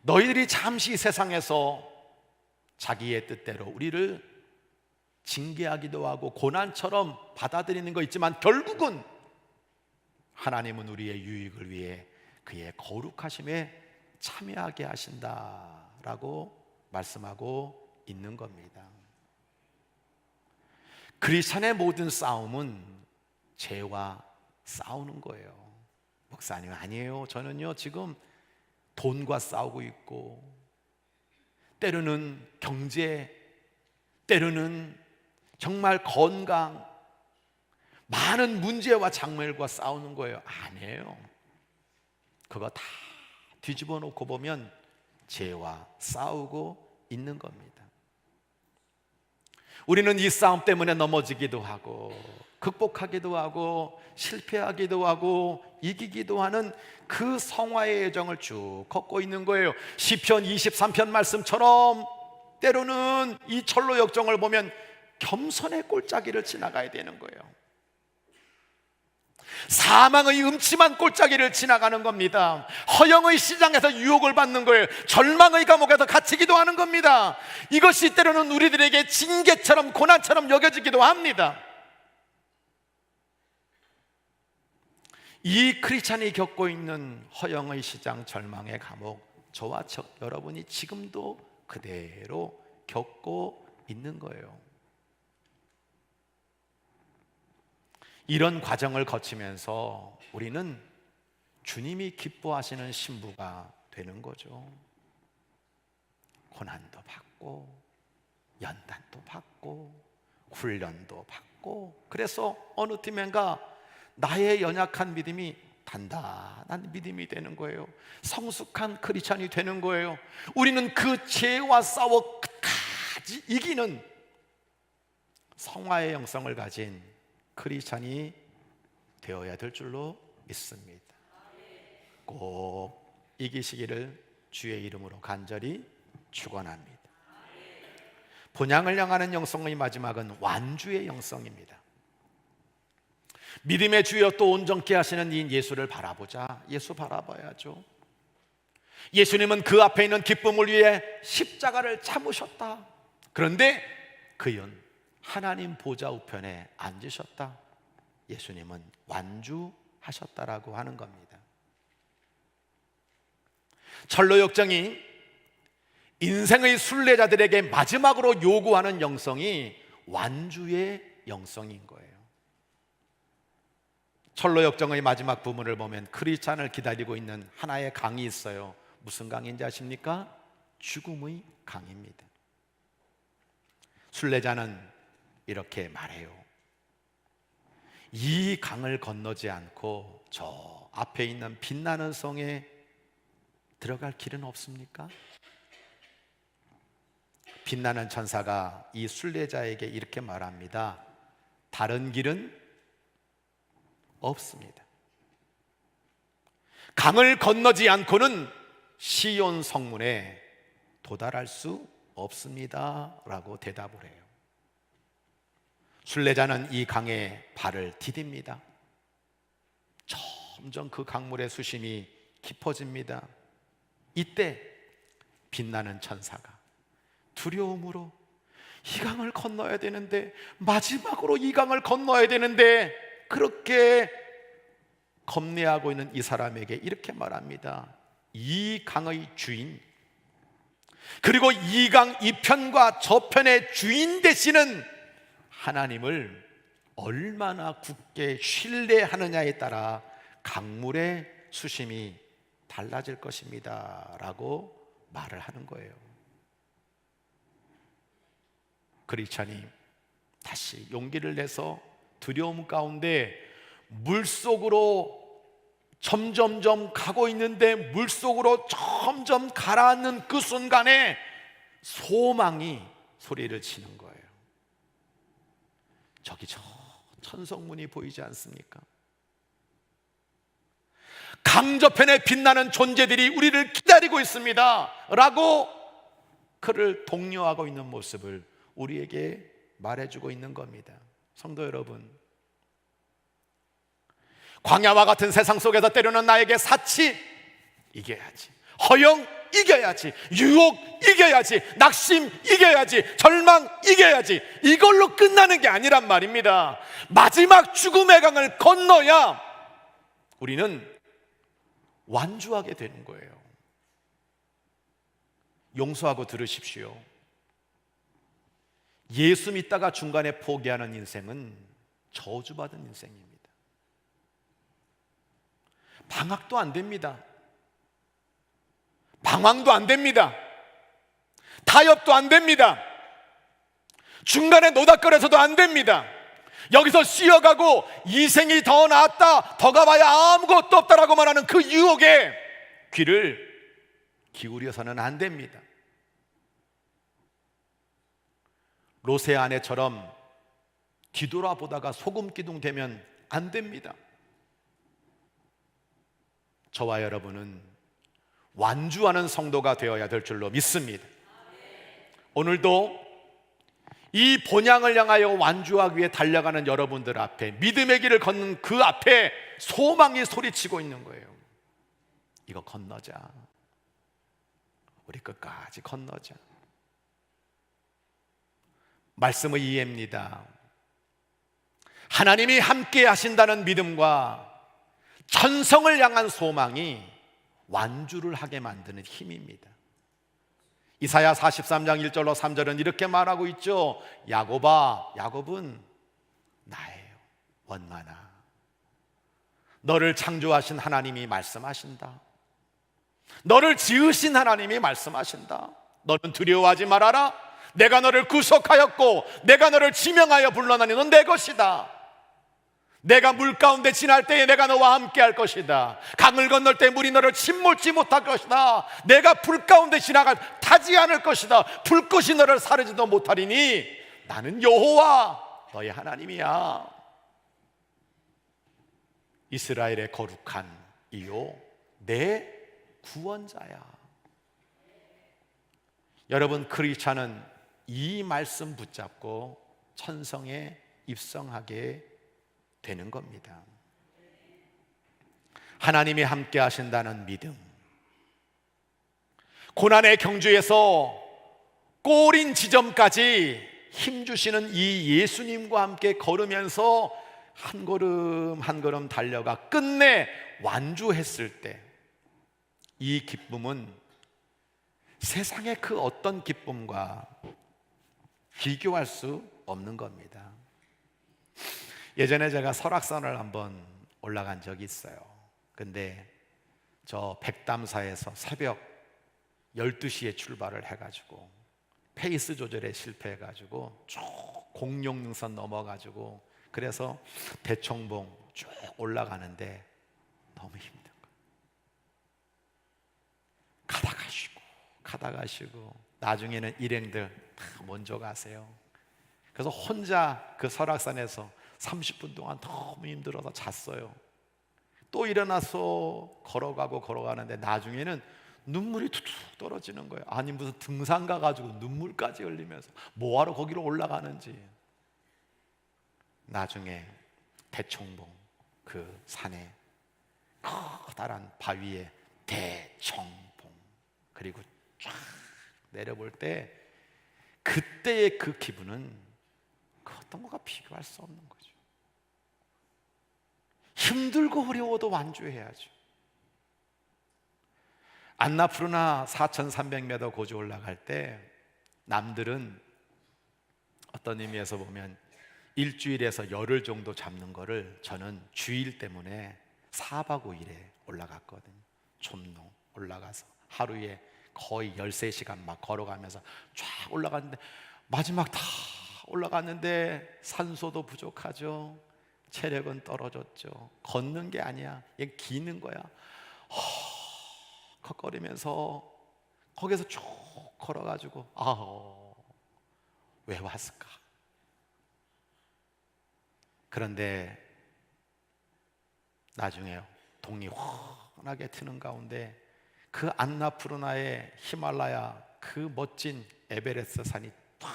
너희들이 잠시 세상에서 자기의 뜻대로 우리를 징계하기도 하고 고난처럼 받아들이는 거 있지만, 결국은 하나님은 우리의 유익을 위해 그의 거룩하심에 참여하게 하신다라고 말씀하고 있는 겁니다. 크리스천의 모든 싸움은 죄와 싸우는 거예요. 목사님, 아니에요. 저는요 지금 돈과 싸우고 있고, 때로는 경제, 때로는 정말 건강, 많은 문제와 장애물과 싸우는 거예요. 아니에요. 그거 다 뒤집어 놓고 보면 죄와 싸우고 있는 겁니다. 우리는 이 싸움 때문에 넘어지기도 하고 극복하기도 하고 실패하기도 하고 이기기도 하는 그 성화의 여정을 쭉 걷고 있는 거예요. 시편 23편 말씀처럼 때로는 이 철로 역정을 보면 겸손의 골짜기를 지나가야 되는 거예요. 사망의 음침한 골짜기를 지나가는 겁니다. 허영의 시장에서 유혹을 받는 거예요. 절망의 감옥에서 갇히기도 하는 겁니다. 이것이 때로는 우리들에게 징계처럼 고난처럼 여겨지기도 합니다. 이 크리스찬이 겪고 있는 허영의 시장, 절망의 감옥, 저와 여러분이 지금도 그대로 겪고 있는 거예요. 이런 과정을 거치면서 우리는 주님이 기뻐하시는 신부가 되는 거죠. 고난도 받고 연단도 받고 훈련도 받고, 그래서 어느 팀인가 나의 연약한 믿음이 단단한 믿음이 되는 거예요. 성숙한 크리스찬이 되는 거예요. 우리는 그 죄와 싸워 끝까지 이기는 성화의 영성을 가진 크리스찬이 되어야 될 줄로 믿습니다. 꼭 이기시기를 주의 이름으로 간절히 축원합니다. 본향을 향하는 영성의 마지막은 완주의 영성입니다. 믿음의 주여 또 온전케 하시는 이 예수를 바라보자. 예수 바라봐야죠. 예수님은 그 앞에 있는 기쁨을 위해 십자가를 참으셨다. 그런데 그는 하나님 보좌 우편에 앉으셨다. 예수님은 완주하셨다라고 하는 겁니다. 철로 역정이 인생의 순례자들에게 마지막으로 요구하는 영성이 완주의 영성인 거예요. 철로 역정의 마지막 부분을 보면 크리스찬을 기다리고 있는 하나의 강이 있어요. 무슨 강인지 아십니까? 죽음의 강입니다. 순례자는 이렇게 말해요. 이 강을 건너지 않고 저 앞에 있는 빛나는 성에 들어갈 길은 없습니까? 빛나는 천사가 이 순례자에게 이렇게 말합니다. 다른 길은 없습니다. 강을 건너지 않고는 시온 성문에 도달할 수 없습니다 라고 대답을 해요. 순례자는 이 강에 발을 디딥니다. 점점 그 강물의 수심이 깊어집니다. 이때 빛나는 천사가 두려움으로 이 강을 건너야 되는데, 마지막으로 이 강을 건너야 되는데, 그렇게 겁내하고 있는 이 사람에게 이렇게 말합니다. 이 강의 주인, 그리고 이 강 이편과 저편의 주인 되시는 하나님을 얼마나 굳게 신뢰하느냐에 따라 강물의 수심이 달라질 것입니다 라고 말을 하는 거예요. 크리스찬이 다시 용기를 내서 두려움 가운데 물속으로 점점점 가고 있는데, 물속으로 점점 가라앉는 그 순간에 소망이 소리를 치는 거예요. 저기 저 천성문이 보이지 않습니까? 강저편에 빛나는 존재들이 우리를 기다리고 있습니다 라고 그를 독려하고 있는 모습을 우리에게 말해주고 있는 겁니다. 성도 여러분, 광야와 같은 세상 속에서 때로는 나에게 사치 이겨야지, 허영 이겨야지, 유혹 이겨야지, 낙심 이겨야지, 절망 이겨야지, 이걸로 끝나는 게 아니란 말입니다. 마지막 죽음의 강을 건너야 우리는 완주하게 되는 거예요. 용서하고 들으십시오. 예수 믿다가 중간에 포기하는 인생은 저주받은 인생입니다. 방학도 안 됩니다. 방황도 안 됩니다. 타협도 안 됩니다. 중간에 노닥거려서도 안 됩니다. 여기서 쉬어가고 이 생이 더 낫다, 더 가봐야 아무것도 없다라고 말하는 그 유혹에 귀를 기울여서는 안 됩니다. 롯의 아내처럼 뒤돌아보다가 소금기둥 되면 안 됩니다. 저와 여러분은 완주하는 성도가 되어야 될 줄로 믿습니다. 오늘도 이 본향을 향하여 완주하기 위해 달려가는 여러분들 앞에, 믿음의 길을 걷는 그 앞에 소망이 소리치고 있는 거예요. 이거 건너자. 우리 끝까지 건너자. 말씀의 이해입니다. 하나님이 함께 하신다는 믿음과 천성을 향한 소망이 완주를 하게 만드는 힘입니다. 이사야 43장 1절로 3절은 이렇게 말하고 있죠. 야곱아, 야곱은 나예요. 원만하. 너를 창조하신 하나님이 말씀하신다. 너를 지으신 하나님이 말씀하신다. 너는 두려워하지 말아라. 내가 너를 구속하였고 내가 너를 지명하여 불러나니 넌 내 것이다. 내가 물 가운데 지날 때에 내가 너와 함께 할 것이다. 강을 건널 때 물이 너를 침몰지 못할 것이다. 내가 불 가운데 지나가 타지 않을 것이다. 불꽃이 너를 사르지도 못하리니 나는 여호와 너의 하나님이야. 이스라엘의 거룩한 이요 내 구원자야. 여러분, 크리스찬은 이 말씀 붙잡고 천성에 입성하게 되는 겁니다. 하나님이 함께 하신다는 믿음, 고난의 경주에서 꼬린 지점까지 힘주시는 이 예수님과 함께 걸으면서 한 걸음 한 걸음 달려가 끝내 완주했을 때 이 기쁨은 세상의 그 어떤 기쁨과 비교할 수 없는 겁니다. 예전에 제가 설악산을 한번 올라간 적이 있어요. 근데 저 백담사에서 새벽 12시에 출발을 해가지고 페이스 조절에 실패해가지고 쭉 공룡능선 넘어가지고 그래서 대청봉 쭉 올라가는데 너무 힘든 거예요. 가다가 쉬고 나중에는 일행들 다 먼저 가세요. 그래서 혼자 그 설악산에서 30분 동안 너무 힘들어서 잤어요. 또 일어나서 걸어가는데 나중에는 눈물이 툭툭 떨어지는 거예요. 아니 무슨 등산 가가지고 눈물까지 흘리면서 뭐하러 거기로 올라가는지. 나중에 대청봉 그 산에 커다란 바위에 대청봉 그리고 쫙 내려볼 때 그때의 그 기분은 그 어떤 거가 비교할 수 없는 거죠. 힘들고 어려워도 완주해야죠. 안나푸르나 4,300m 고지 올라갈 때 남들은 어떤 의미에서 보면 일주일에서 열흘 정도 잡는 거를 저는 주일 때문에 4박 5일에 올라갔거든요. 촌농 올라가서 하루에 거의 13시간 막 걸어가면서 쫙 올라갔는데 마지막 다 올라갔는데 산소도 부족하죠. 체력은 떨어졌죠. 걷는 게 아니야. 얘 기는 거야. 헉거리면서 거기서 쭉 걸어가지고 왜 왔을까? 그런데 나중에 동이 확 시원하게 트는 가운데 그 안나푸르나의 히말라야 그 멋진 에베레스트 산이 탁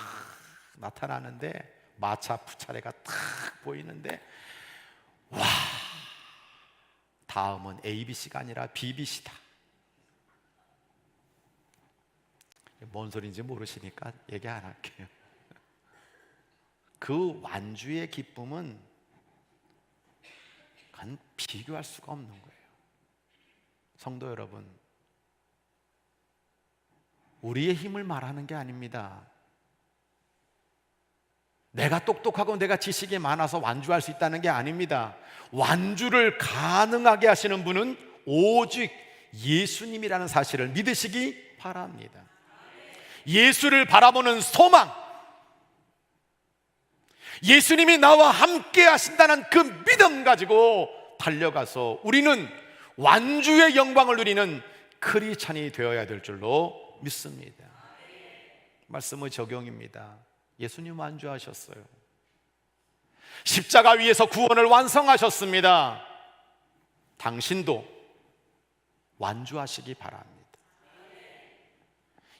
나타나는데 마차 푸차레가 탁 보이는데 와, 다음은 ABC가 아니라 BBC다. 뭔 소리인지 모르시니까 얘기 안 할게요. 그 완주의 기쁨은 간 비교할 수가 없는 거예요. 성도 여러분, 우리의 힘을 말하는 게 아닙니다. 내가 똑똑하고 내가 지식이 많아서 완주할 수 있다는 게 아닙니다. 완주를 가능하게 하시는 분은 오직 예수님이라는 사실을 믿으시기 바랍니다. 예수를 바라보는 소망, 예수님이 나와 함께 하신다는 그 믿음 가지고 달려가서 우리는 완주의 영광을 누리는 크리스찬이 되어야 될 줄로 믿습니다. 말씀의 적용입니다. 예수님 완주하셨어요. 십자가 위에서 구원을 완성하셨습니다. 당신도 완주하시기 바랍니다.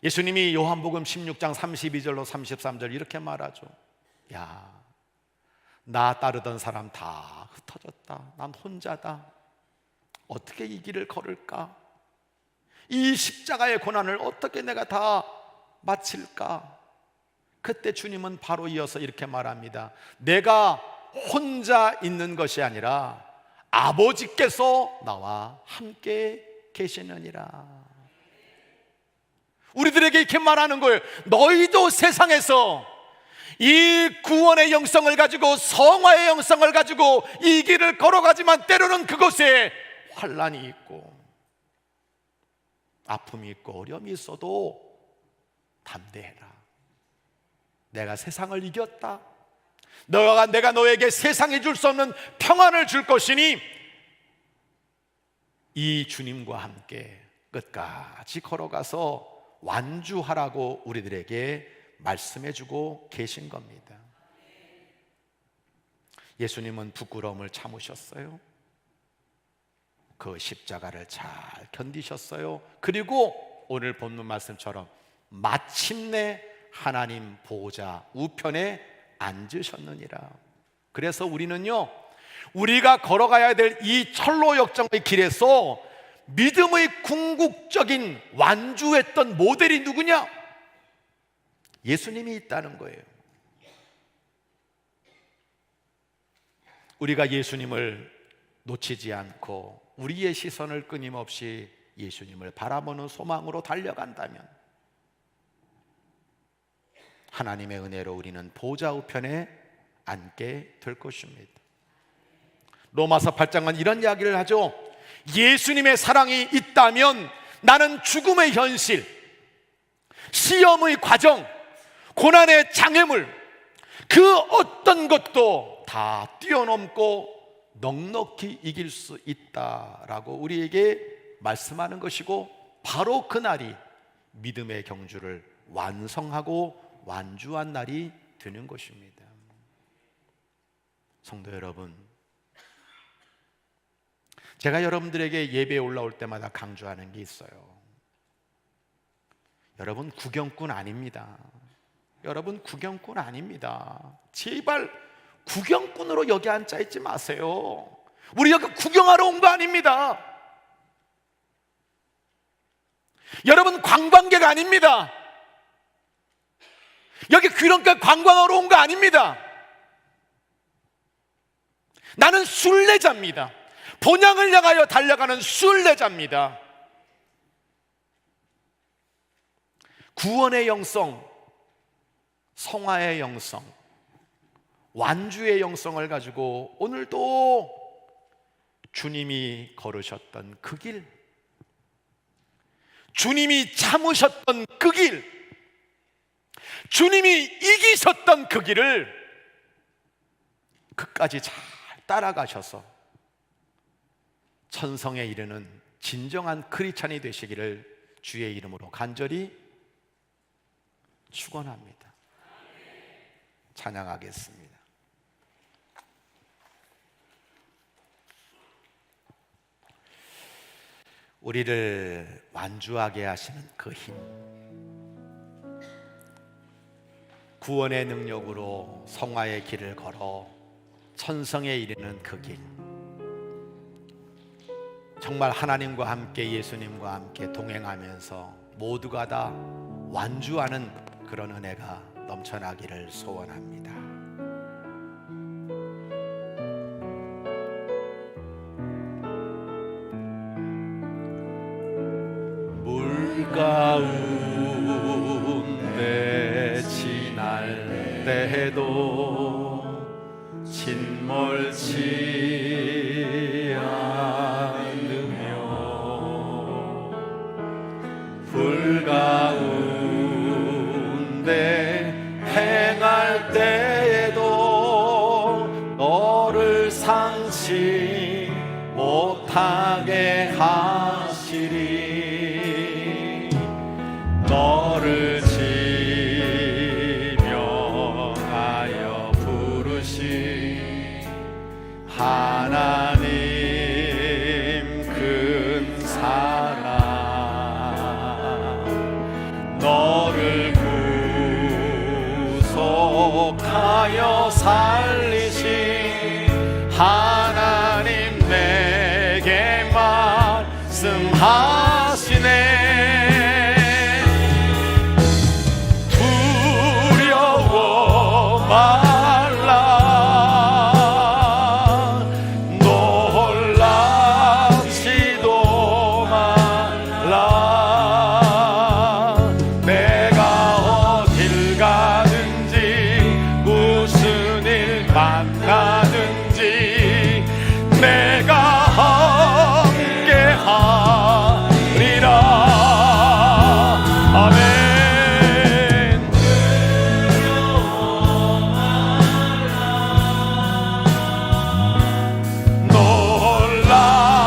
예수님이 요한복음 16장 32절로 33절 이렇게 말하죠. 야, 나 따르던 사람 다 흩어졌다. 난 혼자다. 어떻게 이 길을 걸을까? 이 십자가의 고난을 어떻게 내가 다 마칠까? 그때 주님은 바로 이어서 이렇게 말합니다. 내가 혼자 있는 것이 아니라 아버지께서 나와 함께 계시느니라. 우리들에게 이렇게 말하는 거예요. 너희도 세상에서 이 구원의 영성을 가지고, 성화의 영성을 가지고 이 길을 걸어가지만 때로는 그곳에 환난이 있고 아픔이 있고 어려움이 있어도 담대해라. 내가 세상을 이겼다. 내가 너에게 세상이 줄 수 없는 평안을 줄 것이니 이 주님과 함께 끝까지 걸어가서 완주하라고 우리들에게 말씀해주고 계신 겁니다. 예수님은 부끄러움을 참으셨어요. 그 십자가를 잘 견디셨어요. 그리고 오늘 본문 말씀처럼 마침내 하나님 보호자 우편에 앉으셨느니라. 그래서 우리는요, 우리가 걸어가야 될 이 철로 역정의 길에서 믿음의 궁극적인 완주했던 모델이 누구냐? 예수님이 있다는 거예요. 우리가 예수님을 놓치지 않고 우리의 시선을 끊임없이 예수님을 바라보는 소망으로 달려간다면 하나님의 은혜로 우리는 보좌 우편에 앉게 될 것입니다. 로마서 8장은 이런 이야기를 하죠. 예수님의 사랑이 있다면 나는 죽음의 현실, 시험의 과정, 고난의 장애물, 그 어떤 것도 다 뛰어넘고 넉넉히 이길 수 있다라고 우리에게 말씀하는 것이고, 바로 그날이 믿음의 경주를 완성하고 완주한 날이 되는 것입니다. 성도 여러분, 제가 여러분들에게 예배에 올라올 때마다 강조하는 게 있어요. 여러분 구경꾼 아닙니다. 여러분 구경꾼 아닙니다. 제발 구경꾼으로 여기 앉아 있지 마세요. 우리 여기 구경하러 온 거 아닙니다. 여러분 관광객 아닙니다. 여기 귀런가 관광하러 온 거 아닙니다. 나는 순례자입니다. 본향을 향하여 달려가는 순례자입니다. 구원의 영성, 성화의 영성, 완주의 영성을 가지고 오늘도 주님이 걸으셨던 그 길, 주님이 참으셨던 그 길, 주님이 이기셨던 그 길을 끝까지 잘 따라가셔서 천성에 이르는 진정한 크리스찬이 되시기를 주의 이름으로 간절히 축원합니다. 찬양하겠습니다. 우리를 완주하게 하시는 그 힘, 구원의 능력으로 성화의 길을 걸어 천성에 이르는 그 길, 정말 하나님과 함께 예수님과 함께 동행하면서 모두가 다 완주하는 그런 은혜가 넘쳐나기를 소원합니다. 물 가운데 지날 때에도 침몰치 않으며 불 가운데 행할 때에도 너를 상치 못하게 하시리. 너를 지명하여 부르신 하나님 큰 사랑, 너를 구속하여 살리신 하나님 내게 말씀하시네. 두려워 말라, 놀라지도 말라. 내가 어딜 가든지 무슨 일 만나든지 내가 함께 하리라. 아멘.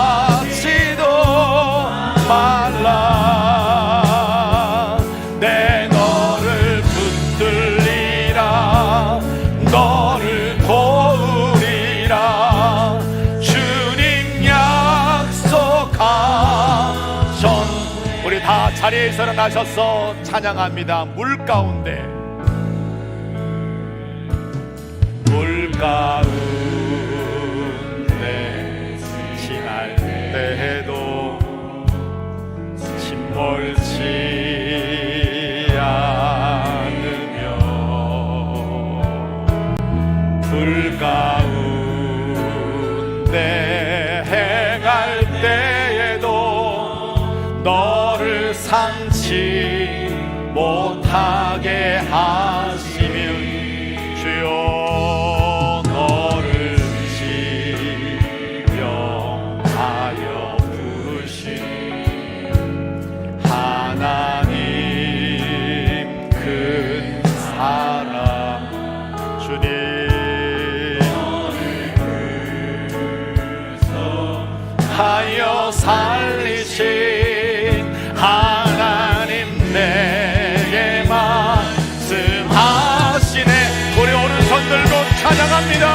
놀라지도 말라. 내 너를 붙들리라. 너를 도우리라. 주님 약속하셨. 우리 다 자리에서 일어나셔서 찬양합니다. 물 가운데, 물 가운데 지날 때에도 침몰치 않으며 불 가운데 행할 때에도 너를 상치 못하게 하시면 주여 너를 지명하여 부르신 하나님 큰 사랑, 주님 하여 살리신 하나님 내게 말씀하시네. 우리 오른손 들고 찬양합니다.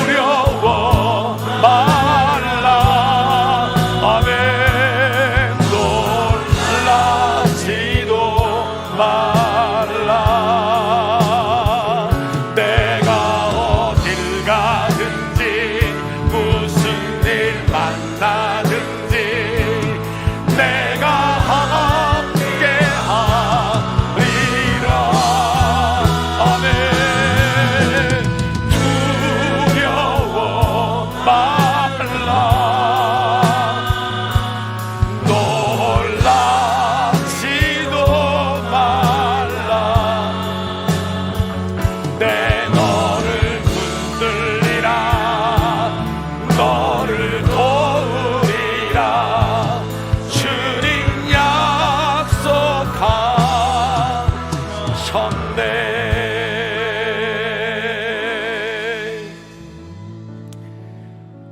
두려워 말라. 아멘. 놀라지도 말라. 내가 어딜 가든지 무슨 일 만나든지 내가 함께 하리라. 아멘. 두려워 말라. 놀라지도 말라. 내 너를 붙들리라. 너를 도우리라. 주님 약속하셨네.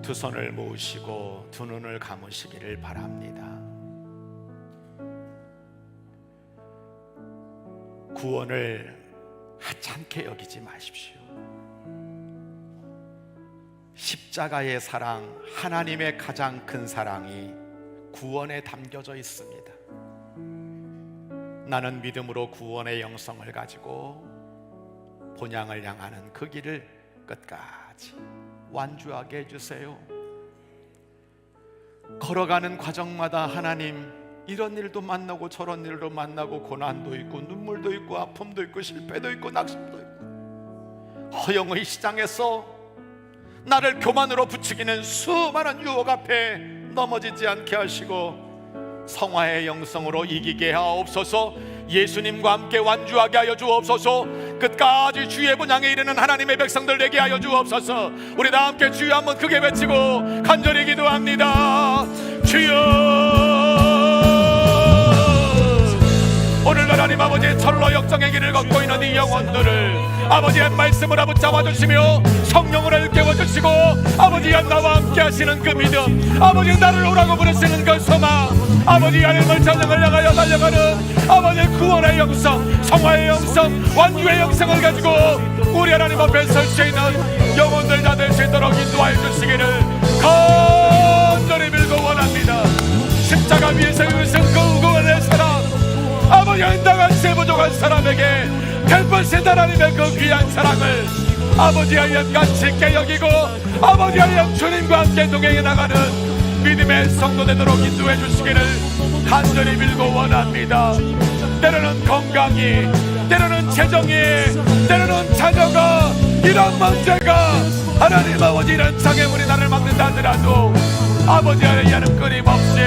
두 손을 모으시고 두 눈을 감으시기를 바랍니다. 구원을 하찮게 여기지 마십시오. 십자가의 사랑, 하나님의 가장 큰 사랑이 구원에 담겨져 있습니다. 나는 믿음으로 구원의 영성을 가지고 본향을 향하는 그 길을 끝까지 완주하게 해주세요. 걸어가는 과정마다 하나님, 이런 일도 만나고 저런 일도 만나고 고난도 있고 눈물도 있고 아픔도 있고 실패도 있고 낙심도 있고 허영의 시장에서 나를 교만으로 부추기는 수많은 유혹 앞에 넘어지지 않게 하시고 성화의 영성으로 이기게 하옵소서. 예수님과 함께 완주하게 하여 주옵소서. 끝까지 주의 분향에 이르는 하나님의 백성들 되게 하여 주옵소서. 우리 다 함께 주여 한번 크게 외치고 간절히 기도합니다. 주여, 오늘 하나님 아버지의 철로 역정의 길을 걷고 있는 이 영혼들을 아버지의 말씀을 붙잡아 주시며 성령을 깨워주시고 아버지의 나와 함께 하시는 그 믿음, 아버지 나를 오라고 부르시는 그 소망, 아버지 하나님을 찬양을 향하여 달려가는 아버지의 구원의 영성, 성화의 영성, 완주의 영성을 가지고 우리 하나님 앞에 설 수 있는 영혼들 다 될 수 있도록 인도하여 주시기를 간절히 빌고 원합니다. 십자가 위에서 이루신 그 구원의 사랑, 아버지 나같이 부족한 사람에게 별번신 하나님의 그 귀한 사랑을 아버지 하나님 같이 있게 여기고 아버지 하나님 주님과 함께 동행해 나가는 믿음의 성도 되도록 인도해 주시기를 간절히 빌고 원합니다. 때로는 건강이, 때로는 재정이, 때로는 자녀가, 이런 문제가 하나님 아버지 이런 장애물이 나를 막는다 하더라도 아버지 하나님 끊임없이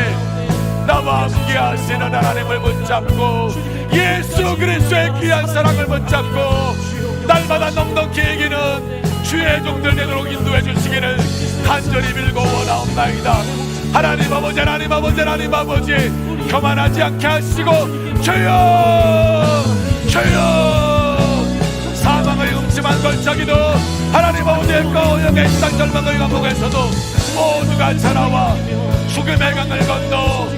나와 함께 하시는 하나님을 붙잡고 예수 그리스도의 귀한 사랑을 붙잡고 날마다 넉넉히 이기는 주의 종들 되도록 인도해 주시기를 간절히 빌고 원하옵나이다. 하나님 아버지, 하나님 아버지, 하나님 아버지, 교만하지 않게 하시고 주여, 주여, 사망의 음침한 걸작이도 하나님 아버지의 거역의 시장 절망의 감옥에서도 모두가 자라와 죽음의 강을 건너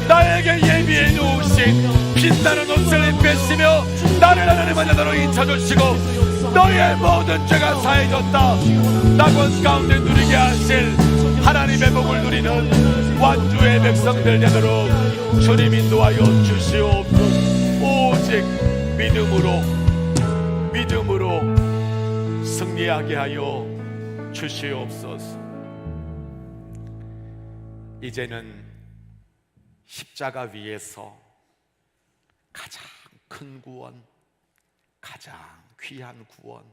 나에게 예비해 놓으신 빛나는 옷을 입히시며 나를 하나님의 자녀로 인쳐주시고 너의 모든 죄가 사해졌다 낙원 가운데 누리게 하실 하나님의 복을 누리는 완주의 백성들 되도록 주님 인도하여 주시옵소서. 오직 믿음으로 승리하게 하여 주시옵소서. 이제는 십자가 위에서 가장 큰 구원, 가장 귀한 구원,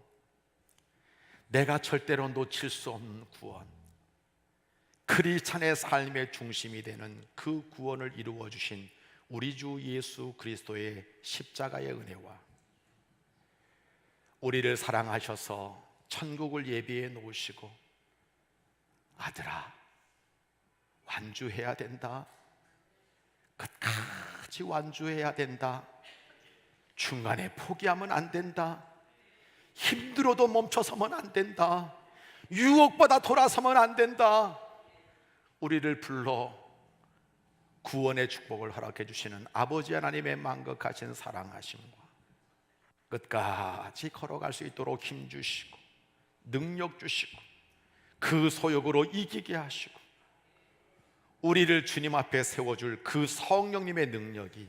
내가 절대로 놓칠 수 없는 구원, 크리스찬의 삶의 중심이 되는 그 구원을 이루어 주신 우리 주 예수 그리스도의 십자가의 은혜와 우리를 사랑하셔서 천국을 예비해 놓으시고 아들아 완주해야 된다, 끝까지 완주해야 된다, 중간에 포기하면 안 된다, 힘들어도 멈춰서면 안 된다, 유혹받아 돌아서면 안 된다, 우리를 불러 구원의 축복을 허락해 주시는 아버지 하나님의 만극하신 사랑하심과 끝까지 걸어갈 수 있도록 힘 주시고 능력 주시고 그 소욕으로 이기게 하시고 우리를 주님 앞에 세워줄 그 성령님의 능력이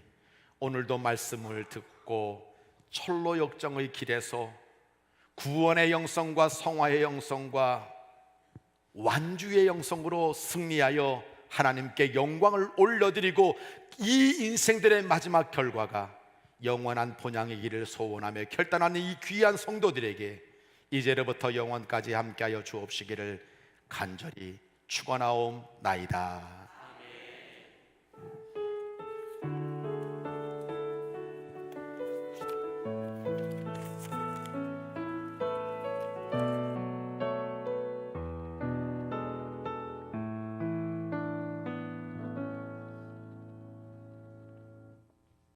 오늘도 말씀을 듣고 철로 역정의 길에서 구원의 영성과 성화의 영성과 완주의 영성으로 승리하여 하나님께 영광을 올려드리고 이 인생들의 마지막 결과가 영원한 본향의 길을 소원하며 결단하는 이 귀한 성도들에게 이제로부터 영원까지 함께하여 주옵시기를 간절히 축원하옵나이다.